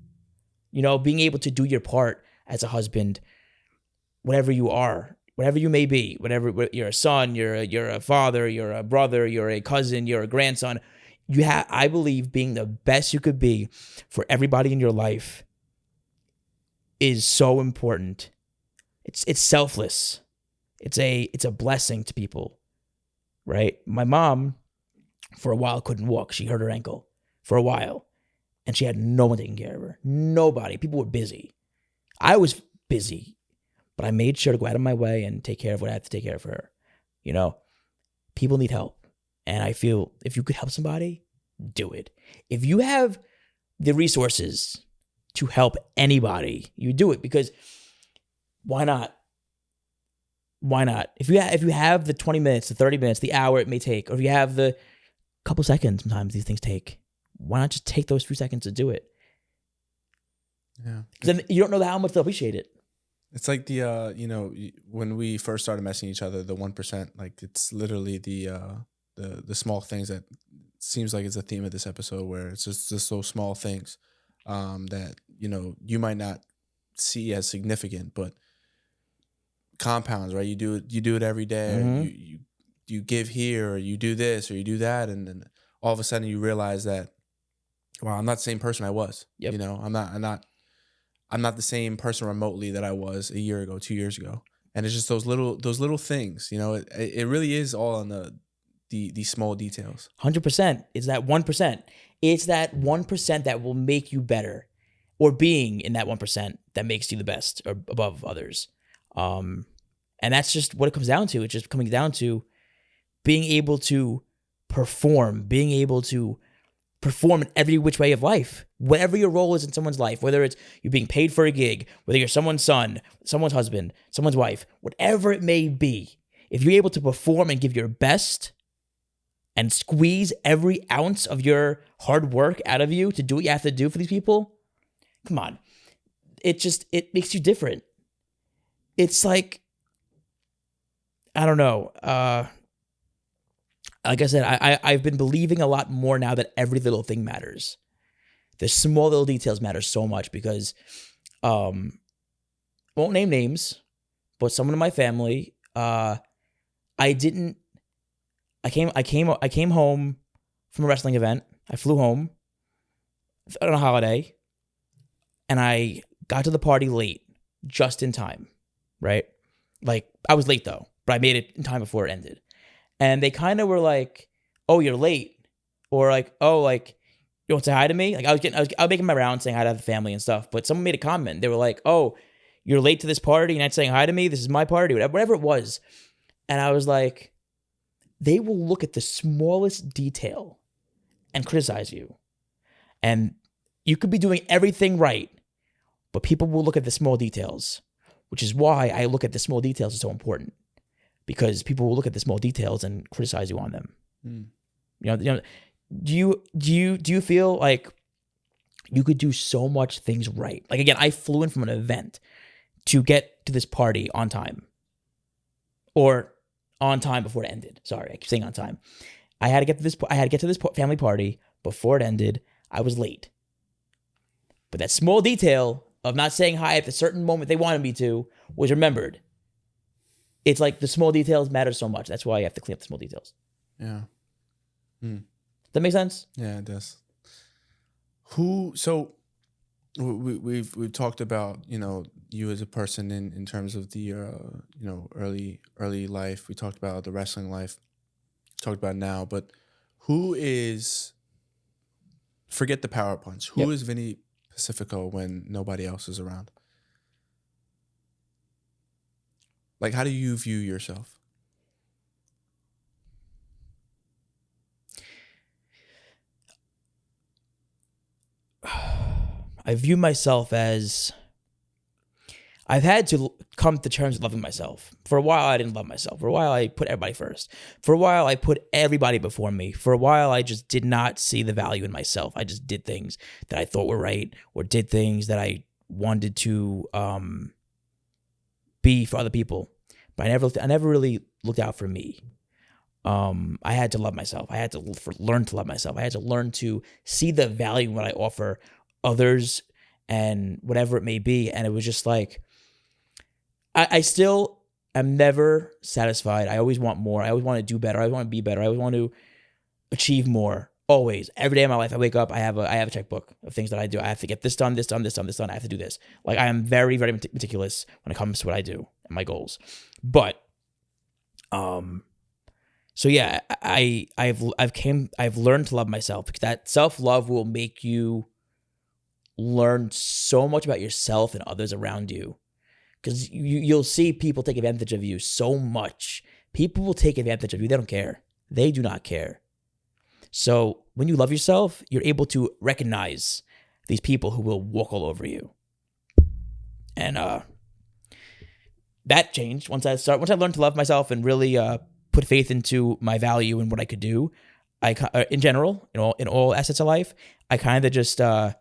Being able to do your part as a husband, whatever you are, whatever you may be, whatever you're, a son, you're a father, you're a brother, you're a cousin, you're a grandson. I believe being the best you could be for everybody in your life is so important. It's selfless. It's a blessing to people, right? My mom, for a while, couldn't walk. She hurt her ankle for a while, and she had no one taking care of her. Nobody. People were busy. I was busy, but I made sure to go out of my way and take care of what I had to take care of for her. People need help. And I feel if you could help somebody, do it. If you have the resources to help anybody, you do it, because why not? Why not? If you have the 20 minutes, the 30 minutes, the hour it may take, or if you have the couple seconds sometimes these things take, why not just take those few seconds to do it? Yeah. Because then you don't know how much they'll appreciate it. It's like when we first started messing each other, the 1%, like it's literally the small things that seems like it's a theme of this episode, where it's just those small things that you might not see as significant, but compounds, right? You do it every day. Mm-hmm. You give here, or you do this, or you do that, and then all of a sudden you realize that, wow, I'm not the same person I was. Yep. I'm not the same person remotely that I was a year ago, 2 years ago. And it's just those little things. It really is all on the small details. 100%. It's that 1%. It's that 1% that will make you better, or being in that 1% that makes you the best or above others. And that's just what it comes down to. It's just coming down to being able to perform in every which way of life, whatever your role is in someone's life, whether it's you being paid for a gig, whether you're someone's son, someone's husband, someone's wife, whatever it may be. If you're able to perform and give your best and squeeze every ounce of your hard work out of you to do what you have to do for these people, come on. It makes you different. It's like, I don't know. Like I said, I've been believing a lot more now that every little thing matters. The small little details matter so much because, won't name names, but someone in my family, I came home from a wrestling event. I flew home on a holiday, and I got to the party late, just in time, right? Like, I was late though, but I made it in time before it ended. And they kind of were like, "Oh, you're late," or like, "Oh, like, you want to say hi to me?" Like, I was making my rounds saying hi to the family and stuff. But someone made a comment. They were like, "Oh, you're late to this party. You're not saying hi to me. This is my party," whatever it was. And I was like, they will look at the smallest detail and criticize you. And you could be doing everything right, but people will look at the small details, which is why I look at the small details as so important, because people will look at the small details and criticize you on them. Mm. You know, do you feel like you could do so much things right? Like, again, I flew in from an event to get to this party on time, or on time before it ended. Sorry, I keep saying on time. I had to get to this family party before it ended. I was late. But that small detail of not saying hi at the certain moment they wanted me to was remembered. It's like the small details matter so much. That's why you have to clean up the small details. Yeah. Does that make sense? Yeah, it does. So we've talked about, you as a person in terms of the early life. We talked about the wrestling life. Talked about now, but forget the power punch. Who is Vinny Pacifico when nobody else is around? Like, how do you view yourself? I view myself as, I've had to come to terms with loving myself. For a while, I didn't love myself. For a while, I put everybody first. For a while, I put everybody before me. For a while, I just did not see the value in myself. I just did things that I thought were right, or did things that I wanted to be for other people. But I never really looked out for me. I had to love myself. I had to learn to love myself. I had to learn to see the value in what I offer others and whatever it may be. And it was just like, I still am never satisfied. I always want more. I always want to do better. I always want to be better. I always want to achieve more. Always. Every day of my life, I wake up, I have a checkbook of things that I do. I have to get this done, this done, this done, this done. I have to do this. Like, I am very, very meticulous when it comes to what I do and my goals. But, so yeah, I've learned to love myself, because that self-love will make you learn so much about yourself and others around you. Because you'll see people take advantage of you so much. People will take advantage of you. They don't care. They do not care. So when you love yourself, you're able to recognize these people who will walk all over you. And that changed once I learned to love myself and really put faith into my value and what I could do. In general, in all assets of life, I kind of just a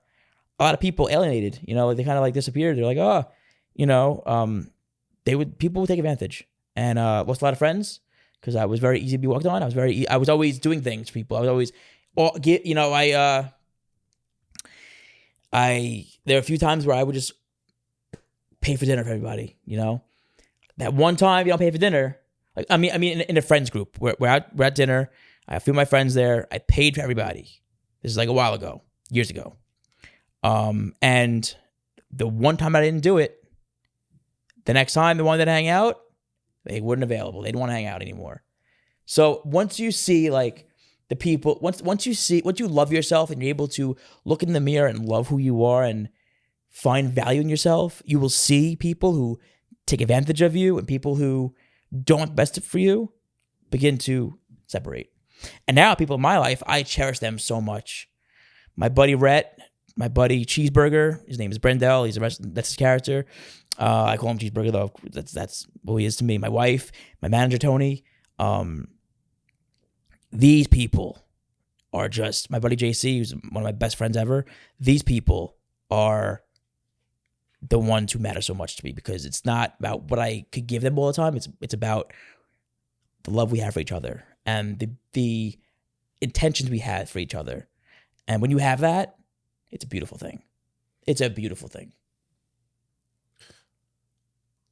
lot of people alienated. They kind of like disappeared. They're like, oh. People would take advantage, and lost a lot of friends because I was very easy to be walked on. I was always doing things for people. I was always, there are a few times where I would just pay for dinner for everybody. That one time you don't pay for dinner, like I mean, in a friends group, we're at dinner. I have a few of my friends there. I paid for everybody. This is like a while ago, years ago, and the one time I didn't do it. The next time they wanted to hang out, they weren't available. They didn't want to hang out anymore. So once you see like the people, once you love yourself and you're able to look in the mirror and love who you are and find value in yourself, you will see people who take advantage of you and people who don't want the best for you begin to separate. And now people in my life, I cherish them so much. My buddy Rhett, my buddy Cheeseburger, his name is Brendel. That's his character. I call him Cheeseburger though. That's what he is to me. My wife, my manager Tony. These people are just my buddy JC, who's one of my best friends ever. These people are the ones who matter so much to me, because it's not about what I could give them all the time. It's about the love we have for each other and the intentions we have for each other. And when you have that, it's a beautiful thing. It's a beautiful thing.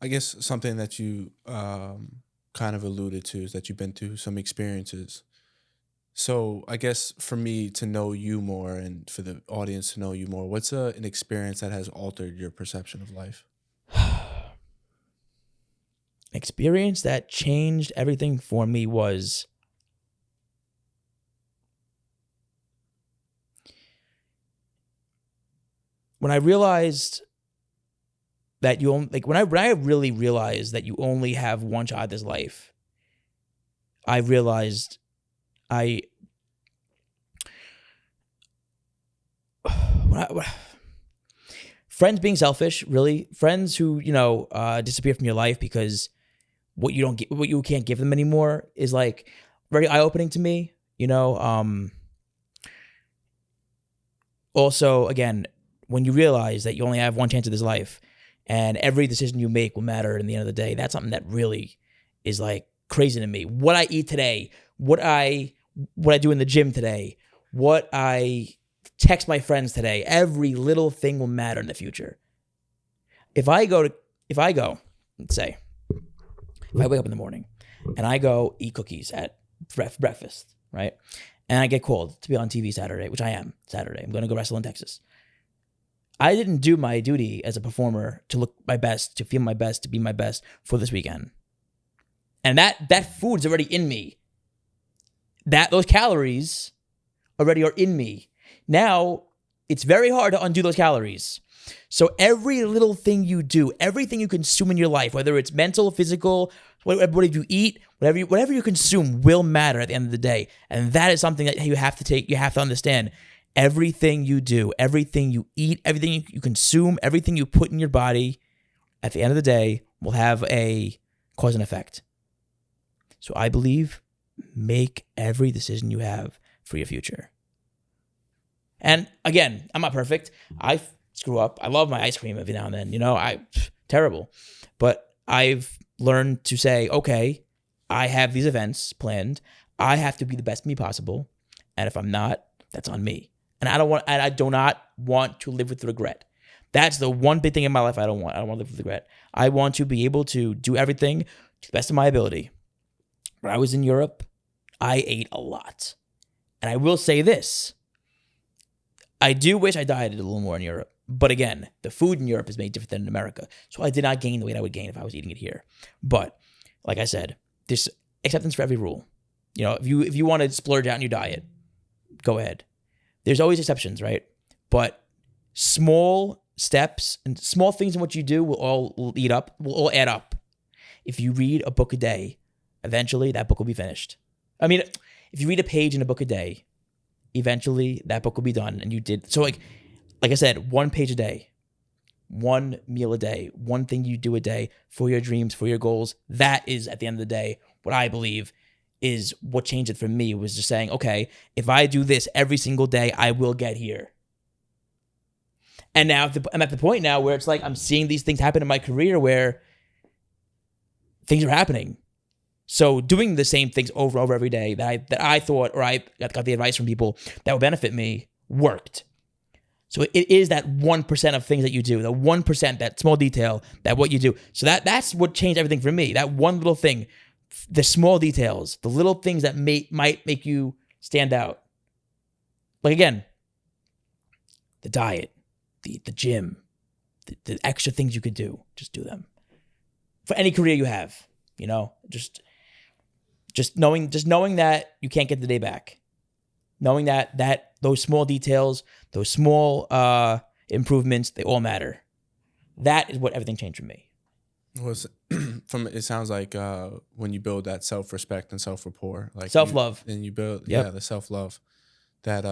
I guess something that you kind of alluded to is that you've been through some experiences. So I guess for me to know you more and for the audience to know you more, what's an experience that has altered your perception of life? Experience that changed everything for me was when I realized that you only, like when I really realized that you only have one shot at this life, I realized friends being selfish, really, friends who, disappear from your life because what you can't give them anymore is like very eye-opening to me, Also, again, when you realize that you only have one chance at this life and every decision you make will matter in the end of the day, that's something that really is like crazy to me. What I eat today, what I do in the gym today, what I text my friends today, every little thing will matter in the future. If I let's say, if I wake up in the morning and I go eat cookies at breakfast, right? And I get called to be on TV Saturday, which I am Saturday. I'm going to go wrestle in Texas. I didn't do my duty as a performer to look my best, to feel my best, to be my best for this weekend. And that food's already in me. Those calories already are in me. Now, it's very hard to undo those calories. So every little thing you do, everything you consume in your life, whether it's mental, physical, whatever you eat, whatever you consume will matter at the end of the day. And that is something that you have to understand. Everything you do, everything you eat, everything you consume, everything you put in your body, at the end of the day, will have a cause and effect. So I believe, make every decision you have for your future. And again, I'm not perfect. I screw up. I love my ice cream every now and then. Terrible. But I've learned to say, okay, I have these events planned. I have to be the best me possible. And if I'm not, that's on me. And I do not want to live with regret. That's the one big thing in my life I don't want. I don't want to live with regret. I want to be able to do everything to the best of my ability. When I was in Europe, I ate a lot. And I will say this. I do wish I dieted a little more in Europe. But again, the food in Europe is made different than in America. So I did not gain the weight I would gain if I was eating it here. But like I said, there's acceptance for every rule. If you want to splurge out in your diet, go ahead. There's always exceptions, right? But small steps and small things in what you do will all add up. If you read a book a day, eventually that book will be finished. I mean, if you read a page in a book a day, eventually that book will be done. And you did. So like I said, 1 page a day, 1 meal a day, one thing you do a day for your dreams, for your goals. That is, at the end of the day, what I believe is what changed it for me, was just saying, okay, if I do this every single day, I will get here. And now I'm at the point now where it's like I'm seeing these things happen in my career where things are happening. So doing the same things over and over every day that I thought, or I got the advice from people that would benefit me, worked. So it is that 1% of things that you do, the 1%, that small detail, that what you do. So that's what changed everything for me. That one little thing, the small details, the little things that might make you stand out. Like again, the diet, the gym, the extra things you could do, just do them. For any career you have, just knowing that you can't get the day back. Knowing that those small details, those small improvements, they all matter. That is what everything changed for me. It sounds like when you build that self-respect and self-rapport, like self-love, and you build the self-love, that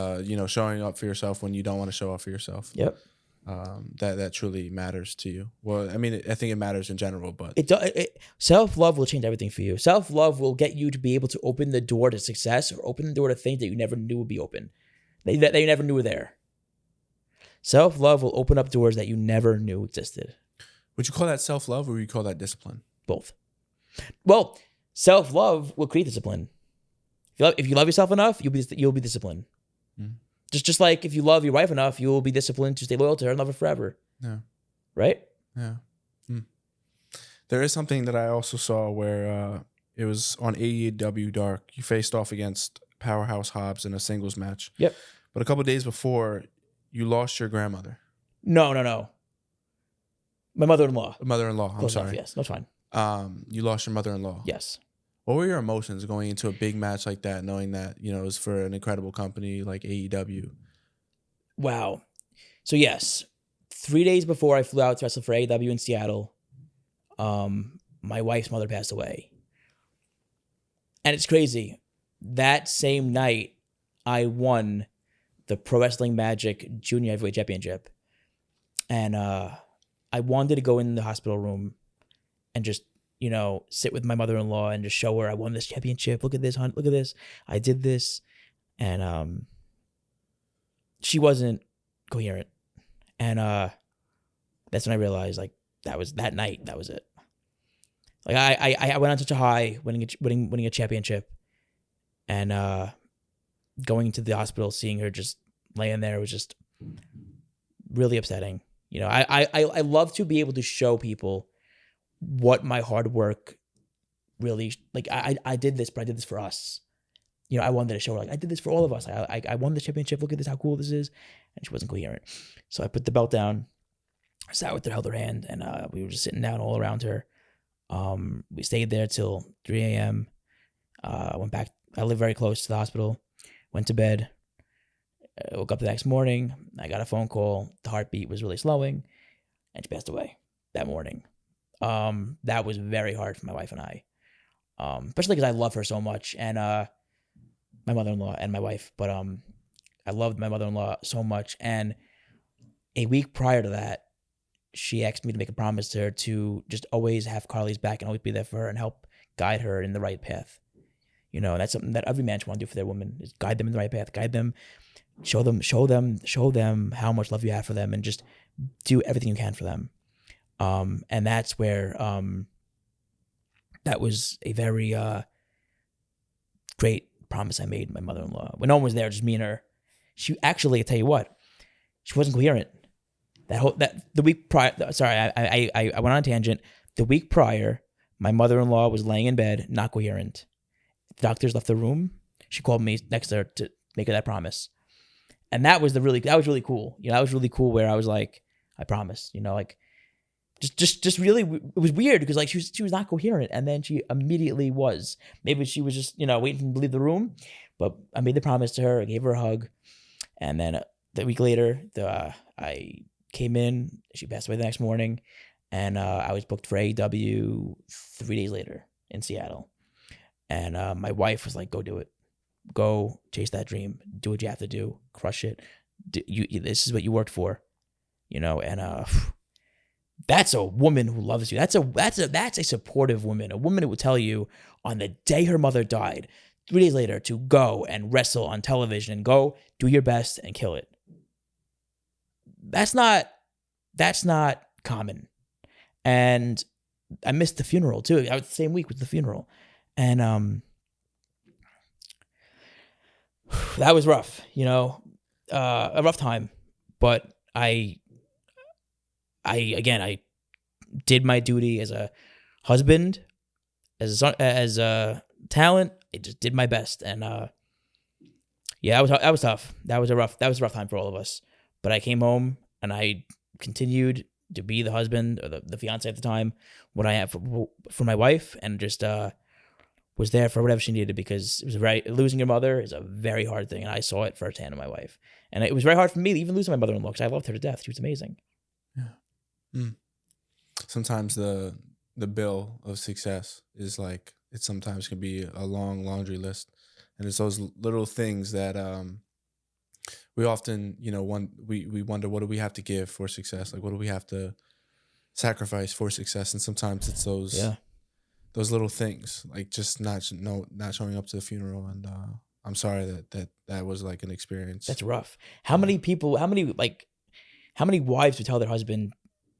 showing up for yourself when you don't want to show up for yourself. Yep. That truly matters to you. Well, I mean, I think it matters in general, but self-love will change everything for you. Self-love will get you to be able to open the door to success, or open the door to things that you never knew would be open, that you never knew were there. Self-love will open up doors that you never knew existed. Would you call that self-love, or would you call that discipline? Both. Well, self-love will create discipline. If you love yourself enough, you'll be disciplined. Mm. Just like if you love your wife enough, you will be disciplined to stay loyal to her and love her forever. Yeah. Right? Yeah. Mm. There is something that I also saw where it was on AEW Dark. You faced off against Powerhouse Hobbs in a singles match. Yep. But a couple of days before, you lost your grandmother. No. My mother-in-law. Mother-in-law, I'm Close sorry. enough, yes. No, it's fine. You lost your mother-in-law. Yes. What were your emotions going into a big match like that, knowing that, you know, it was for an incredible company like AEW? Wow. So yes, 3 days before I flew out to wrestle for AEW in Seattle, my wife's mother passed away. And it's crazy. That same night, I won the Pro Wrestling Magic Junior Heavyweight Championship. And I wanted to go in the hospital room and just, you know, sit with my mother-in-law and just show her I won this championship. Look at this, hon. Look at this. I did this. And she wasn't coherent. And that's when I realized, like, that night, that was it. Like, I went on such a high winning a championship. And going into the hospital, seeing her just laying there was just really upsetting. You know, I love to be able to show people what my hard work really, like, I did this, but I did this for us. You know, I wanted to show her, like, I did this for all of us. I won the championship. Look at this, how cool this is. And she wasn't coherent. So I put the belt down, sat with her, held her hand, and we were just sitting down all around her. We stayed there till 3 a.m. I went back. I live very close to the hospital. Went to bed. I woke up the next morning. I got a phone call. The heartbeat was really slowing, and she passed away that morning. That was very hard for my wife and I, especially because I love her so much, and my mother-in-law and my wife. But I loved my mother-in-law so much, and a week prior to that, she asked me to make a promise to her to just always have Carly's back and always be there for her and help guide her in the right path. You know, and that's something that every man should want to do for their woman, is guide them in the right path, guide them, show them how much love you have for them, and just do everything you can for them. And that's where that was a very great promise I made my mother-in-law. When no one was there, just me and her. She actually, I tell you what, she wasn't coherent. The week prior, sorry, I went on a tangent. The week prior, my mother-in-law was laying in bed, not coherent. The doctors left the room. She called me next to her to make her that promise. And that was really cool. You know, that was really cool where I was like, I promise, you know, like just really, it was weird because, like, she was not coherent, and then she immediately was. Maybe she was just, you know, waiting to leave the room, but I made the promise to her. I gave her a hug. And then the week later, I came in, she passed away the next morning, and I was booked for AEW 3 days later in Seattle. And my wife was like, go do it. Go chase that dream. Do what you have to do. Crush it. This is what you worked for, you know. And that's a woman who loves you. That's a supportive woman. A woman who will tell you on the day her mother died, 3 days later, to go and wrestle on television and go do your best and kill it. That's not common. And I missed the funeral too. I was the same week with the funeral. And that was rough, you know, a rough time. But I did my duty as a husband, as a talent. I just did my best, and yeah, that was tough. That was a rough time for all of us. But I came home and I continued to be the husband, or the fiance at the time, what I have for my wife, and just was there for whatever she needed, because it was losing your mother is a very hard thing, and I saw it firsthand in my wife. And it was very hard for me to even lose my mother-in-law, because I loved her to death. She was amazing. Yeah. Mm. Sometimes the bill of success is like, it sometimes can be a long laundry list, and it's those little things that we often, you know, we wonder, what do we have to give for success? Like, what do we have to sacrifice for success? And sometimes it's those little things, like just not showing up to the funeral. And I'm sorry that was like an experience. That's rough. How many wives would tell their husband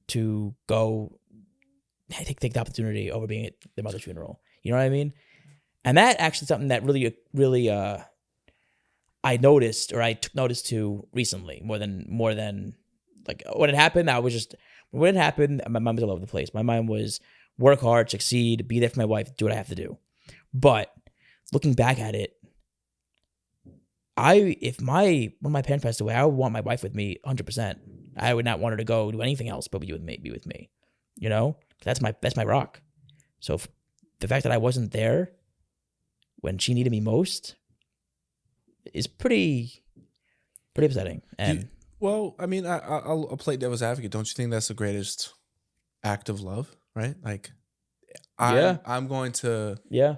to go take the opportunity over being at their mother's funeral? You know what I mean? And that actually something that really I noticed, or I took notice to recently more than like when it happened. When it happened, my mind was all over the place. My mind was work hard, succeed, be there for my wife, do what I have to do. But looking back at it, if one of my parents passed away, I would want my wife with me 100%. I would not want her to go do anything else but be with me. You know, that's my rock. So the fact that I wasn't there when she needed me most is pretty upsetting. And well, I mean, I'll play devil's advocate. Don't you think that's the greatest act of love, right? Like, I'm going to. Yeah.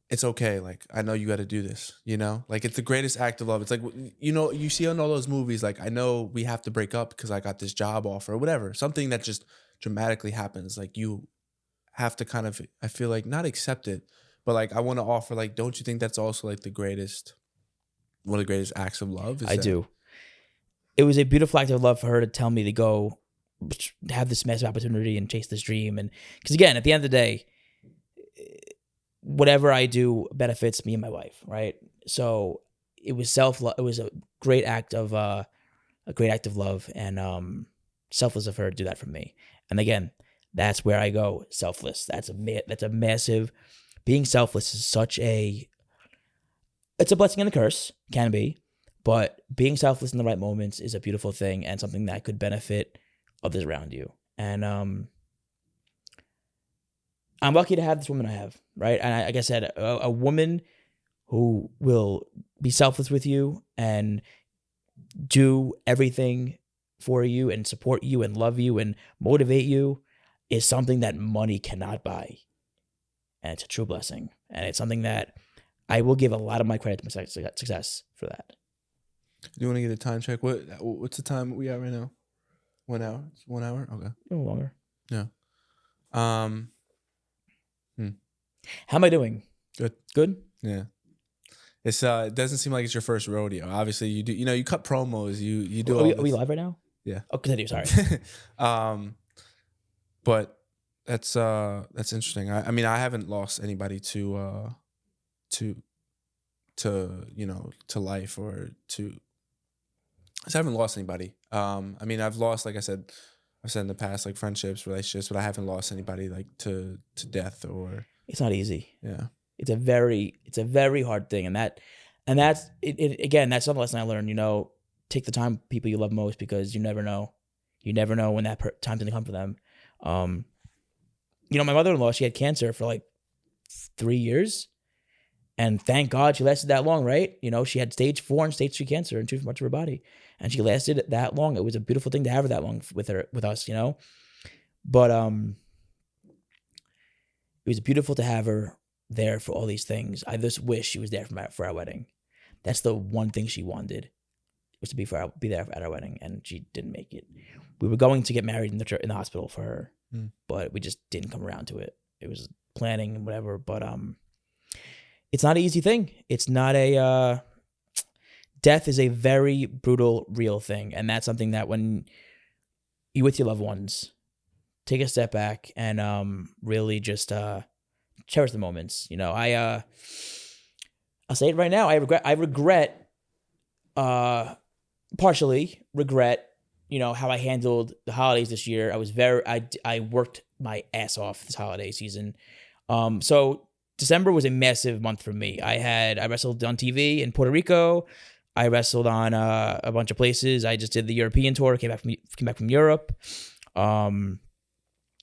It's okay. Like, I know you got to do this, you know? Like, it's the greatest act of love. It's like, you know, you see on all those movies, like, I know we have to break up because I got this job offer or whatever. Something that just dramatically happens. Like, you have to kind of, I feel like, not accept it, but like, I want to offer, like, don't you think that's also like one of the greatest acts of love? I do. It was a beautiful act of love for her to tell me to go have this massive opportunity and chase this dream. And because again, at the end of the day, whatever I do benefits me and my wife, right? So it was it was a great act of love, and selfless of her to do that for me. And again, that's where I go, selfless. That's a massive. Being selfless is it's a blessing and a curse, can be, but being selfless in the right moments is a beautiful thing and something that could benefit others around you. And I'm lucky to have this woman I have, right? And like I said, a woman who will be selfless with you and do everything for you and support you and love you and motivate you is something that money cannot buy. And it's a true blessing. And it's something that I will give a lot of my credit to my success for that. Do you want to get a time check? What's the time we at right now? 1 hour? It's 1 hour? Okay. A little longer. Yeah. How am I doing? Good? Yeah. It's it doesn't seem like it's your first rodeo. Obviously you do, you cut promos, you do Are we live right now? Yeah. Oh, continue, sorry. But that's interesting. I mean, I haven't lost anybody to life or to. I haven't lost anybody. I mean, I've lost, like I've said in the past, like friendships, relationships, but I haven't lost anybody like to death or. It's not easy. Yeah. It's a very hard thing, and that's it again. That's another lesson I learned. Take the time with people you love most, because you never know. You never know when that time's gonna come for them. My mother-in-law, she had cancer for like 3 years, and thank God she lasted that long, right? She had stage 4 and stage 3 cancer in too much of her body, and she lasted that long. It was a beautiful thing to have her that long with us, But it was beautiful to have her there for all these things. I just wish she was there for our wedding. That's the one thing she wanted, was to be there at our wedding, and she didn't make it. We were going to get married in the hospital for her, but we just didn't come around to it. It was planning and whatever, but it's not an easy thing. It's not death is a very brutal, real thing, and that's something that when you're with your loved ones, take a step back and really just cherish the moments. I'll say it right now. Partially regret, how I handled the holidays this year. I worked my ass off this holiday season. So December was a massive month for me. I wrestled on TV in Puerto Rico. I wrestled on a bunch of places. I just did the European tour. Came back from Europe.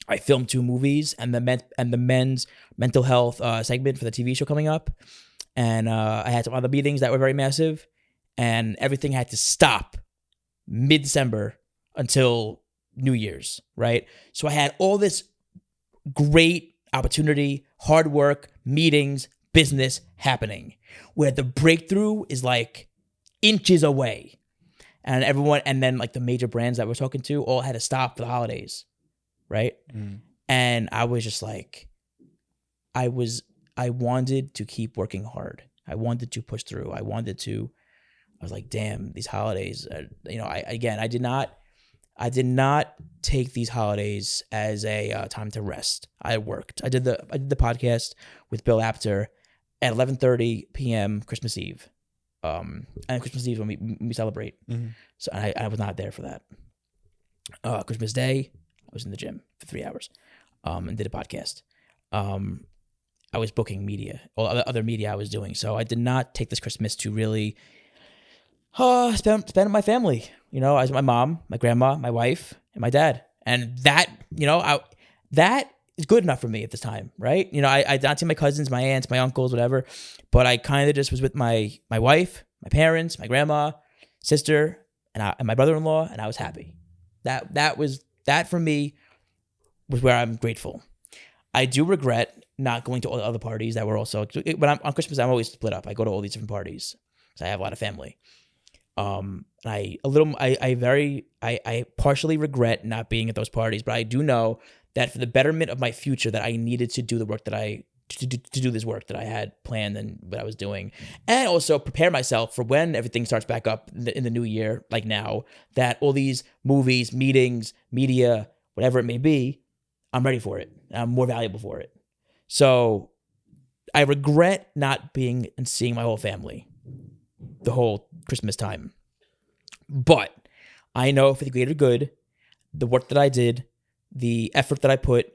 I filmed 2 movies and the men's mental health segment for the TV show coming up. And I had some other meetings that were very massive, and everything had to stop mid-December until New Year's, right? So I had all this great opportunity, hard work, meetings, business happening, where the breakthrough is like inches away. And then like the major brands that we're talking to all had to stop for the holidays. Right. And I was just like, I wanted to keep working hard. I wanted to push through. I was like, damn, these holidays, I did not, I did not take these holidays as a time to rest. I worked. I did the podcast with Bill Apter at 11:30 p.m. Christmas Eve. And Christmas Eve is when we celebrate. Mm-hmm. So I was not there for that. Christmas Day, I was in the gym for 3 hours, and did a podcast. I was booking media, or other media I was doing. So I did not take this Christmas to really spend it with my family. You know, I was with my mom, my grandma, my wife, and my dad. And that, that is good enough for me at this time, right? You know, I not see my cousins, my aunts, my uncles, whatever. But I kind of just was with my wife, my parents, my grandma, sister, and my brother-in-law, and I was happy. That for me was where I'm grateful. I do regret not going to all the other parties that were also, when I'm on Christmas, I'm always split up. I go to all these different parties because I have a lot of family. I partially regret not being at those parties, but I do know that for the betterment of my future, that I needed to do the work to do this work that I had planned and what I was doing, and also prepare myself for when everything starts back up in the new year, like now, that all these movies, meetings, media, whatever it may be, I'm ready for it. I'm more valuable for it. So I regret not being and seeing my whole family the whole Christmas time. But I know for the greater good, the work that I did, the effort that I put,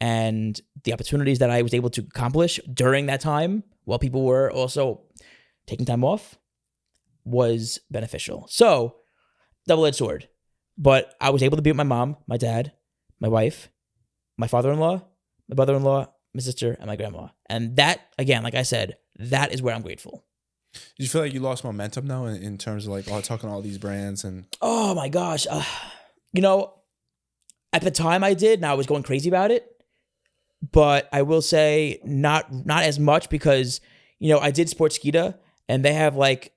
and the opportunities that I was able to accomplish during that time while people were also taking time off was beneficial. So, double-edged sword. But I was able to be with my mom, my dad, my wife, my father-in-law, my brother-in-law, my sister, and my grandma. And that, again, like I said, that is where I'm grateful. Did you feel like you lost momentum though in terms of like talking to all these brands and? Oh my gosh. At the time I did, and I was going crazy about it. But I will say not as much because, I did Sportskeeda and they have like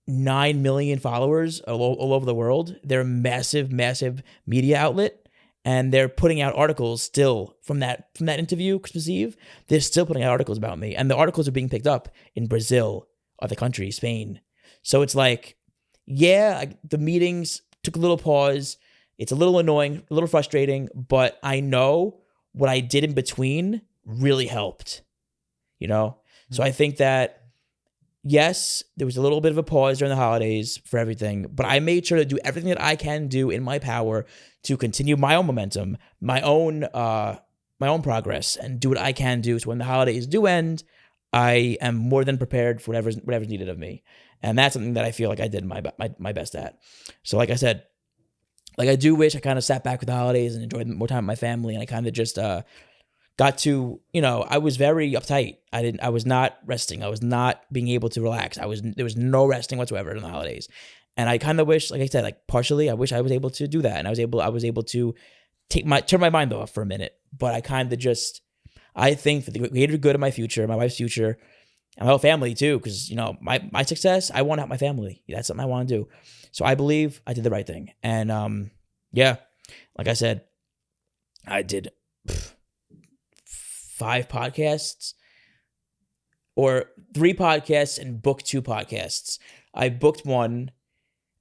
9 million followers all over the world. They're a massive, massive media outlet. And they're putting out articles still from that interview, Christmas Eve. They're still putting out articles about me. And the articles are being picked up in Brazil, other countries, Spain. So it's like, the meetings took a little pause. It's a little annoying, a little frustrating, but I know what I did in between really helped, So I think that, yes, there was a little bit of a pause during the holidays for everything, but I made sure to do everything that I can do in my power to continue my own momentum, my own progress, and do what I can do. So when the holidays do end, I am more than prepared for whatever's needed of me, and that's something that I feel like I did my best at. So, like I said, I do wish I kind of sat back with the holidays and enjoyed more time with my family, and I kind of just got to, I was very uptight. I was not resting. I was not being able to relax. There was no resting whatsoever in the holidays. And I kind of wish, like I said, partially, I wish I was able to do that. And I was able to turn my mind off for a minute. But I kind of I think for the greater good of my future, my wife's future, and my whole family too, because, my success, I want to help my family. That's something I want to do. So I believe I did the right thing. And like I said, I did 5 podcasts or 3 podcasts and booked 2 podcasts. I booked one.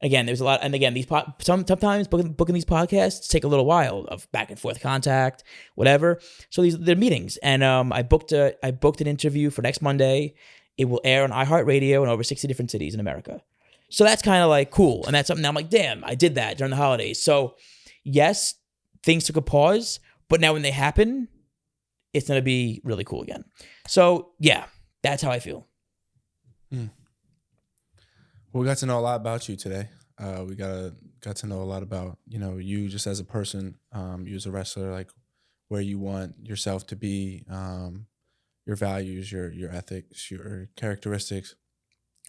Again, there's a lot. And again, sometimes booking these podcasts take a little while of back and forth contact, whatever. So they're meetings. And I booked an interview for next Monday. It will air on iHeartRadio in over 60 different cities in America. So that's kind of like cool. And that's something I'm like, damn, I did that during the holidays. So yes, things took a pause, but now when they happen, it's going to be really cool again. So yeah, that's how I feel. Well, we got to know a lot about you today. We got to know a lot about, you just as a person, you as a wrestler, like where you want yourself to be, your values, your ethics, your characteristics.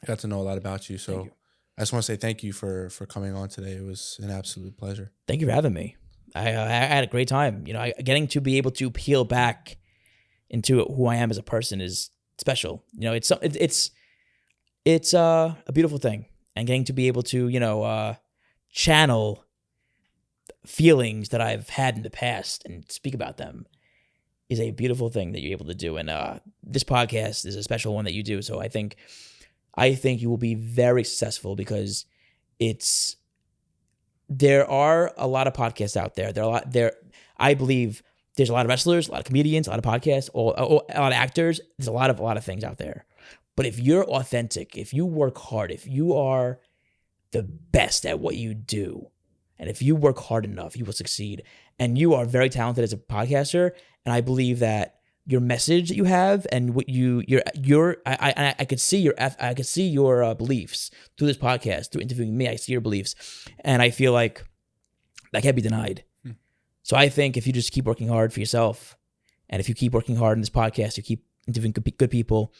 I got to know a lot about you. So I just want to say thank you for coming on today. It was an absolute pleasure. Thank you for having me. I had a great time. Getting to be able to peel back into who I am as a person is special. It's a beautiful thing, and getting to be able to channel feelings that I've had in the past and speak about them is a beautiful thing that you're able to do. And this podcast is a special one that you do. So I think you will be very successful because it's there are a lot of podcasts out there. I believe there's a lot of wrestlers, a lot of comedians, a lot of podcasts, or a lot of actors. There's a lot of things out there. But if you're authentic, if you work hard, if you are the best at what you do, and if you work hard enough, you will succeed. And you are very talented as a podcaster. And I believe that your message that you have and what I could see your beliefs through this podcast, through interviewing me. I see your beliefs, and I feel like that can't be denied. So I think if you just keep working hard for yourself, and if you keep working hard in this podcast, you keep interviewing good people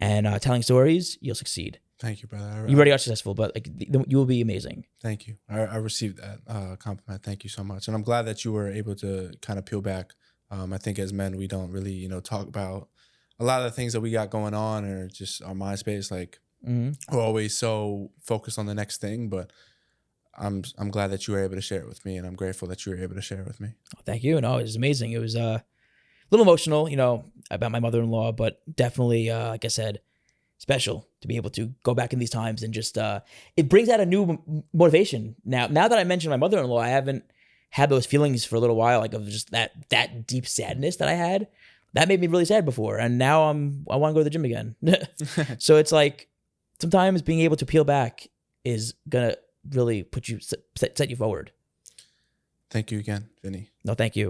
and telling stories, you'll succeed. Thank you, brother. You already are successful, but like you will be amazing. Thank you. I received that compliment. Thank you so much, and I'm glad that you were able to kind of peel back. I think as men, we don't really, talk about a lot of the things that we got going on, or just our mind space. Like we're always so focused on the next thing, but I'm glad that you were able to share it with me, and I'm grateful that you were able to share it with me. Oh, thank you. No, it was amazing. It was a little emotional, about my mother-in-law, but definitely, like I said, special to be able to go back in these times and just it brings out a new motivation. Now that I mentioned my mother-in-law, I haven't had those feelings for a little while, like of just that deep sadness that I had. That made me really sad before, and now I want to go to the gym again. So it's like sometimes being able to peel back is gonna really set you forward. Thank you again, Vinny. No, thank you.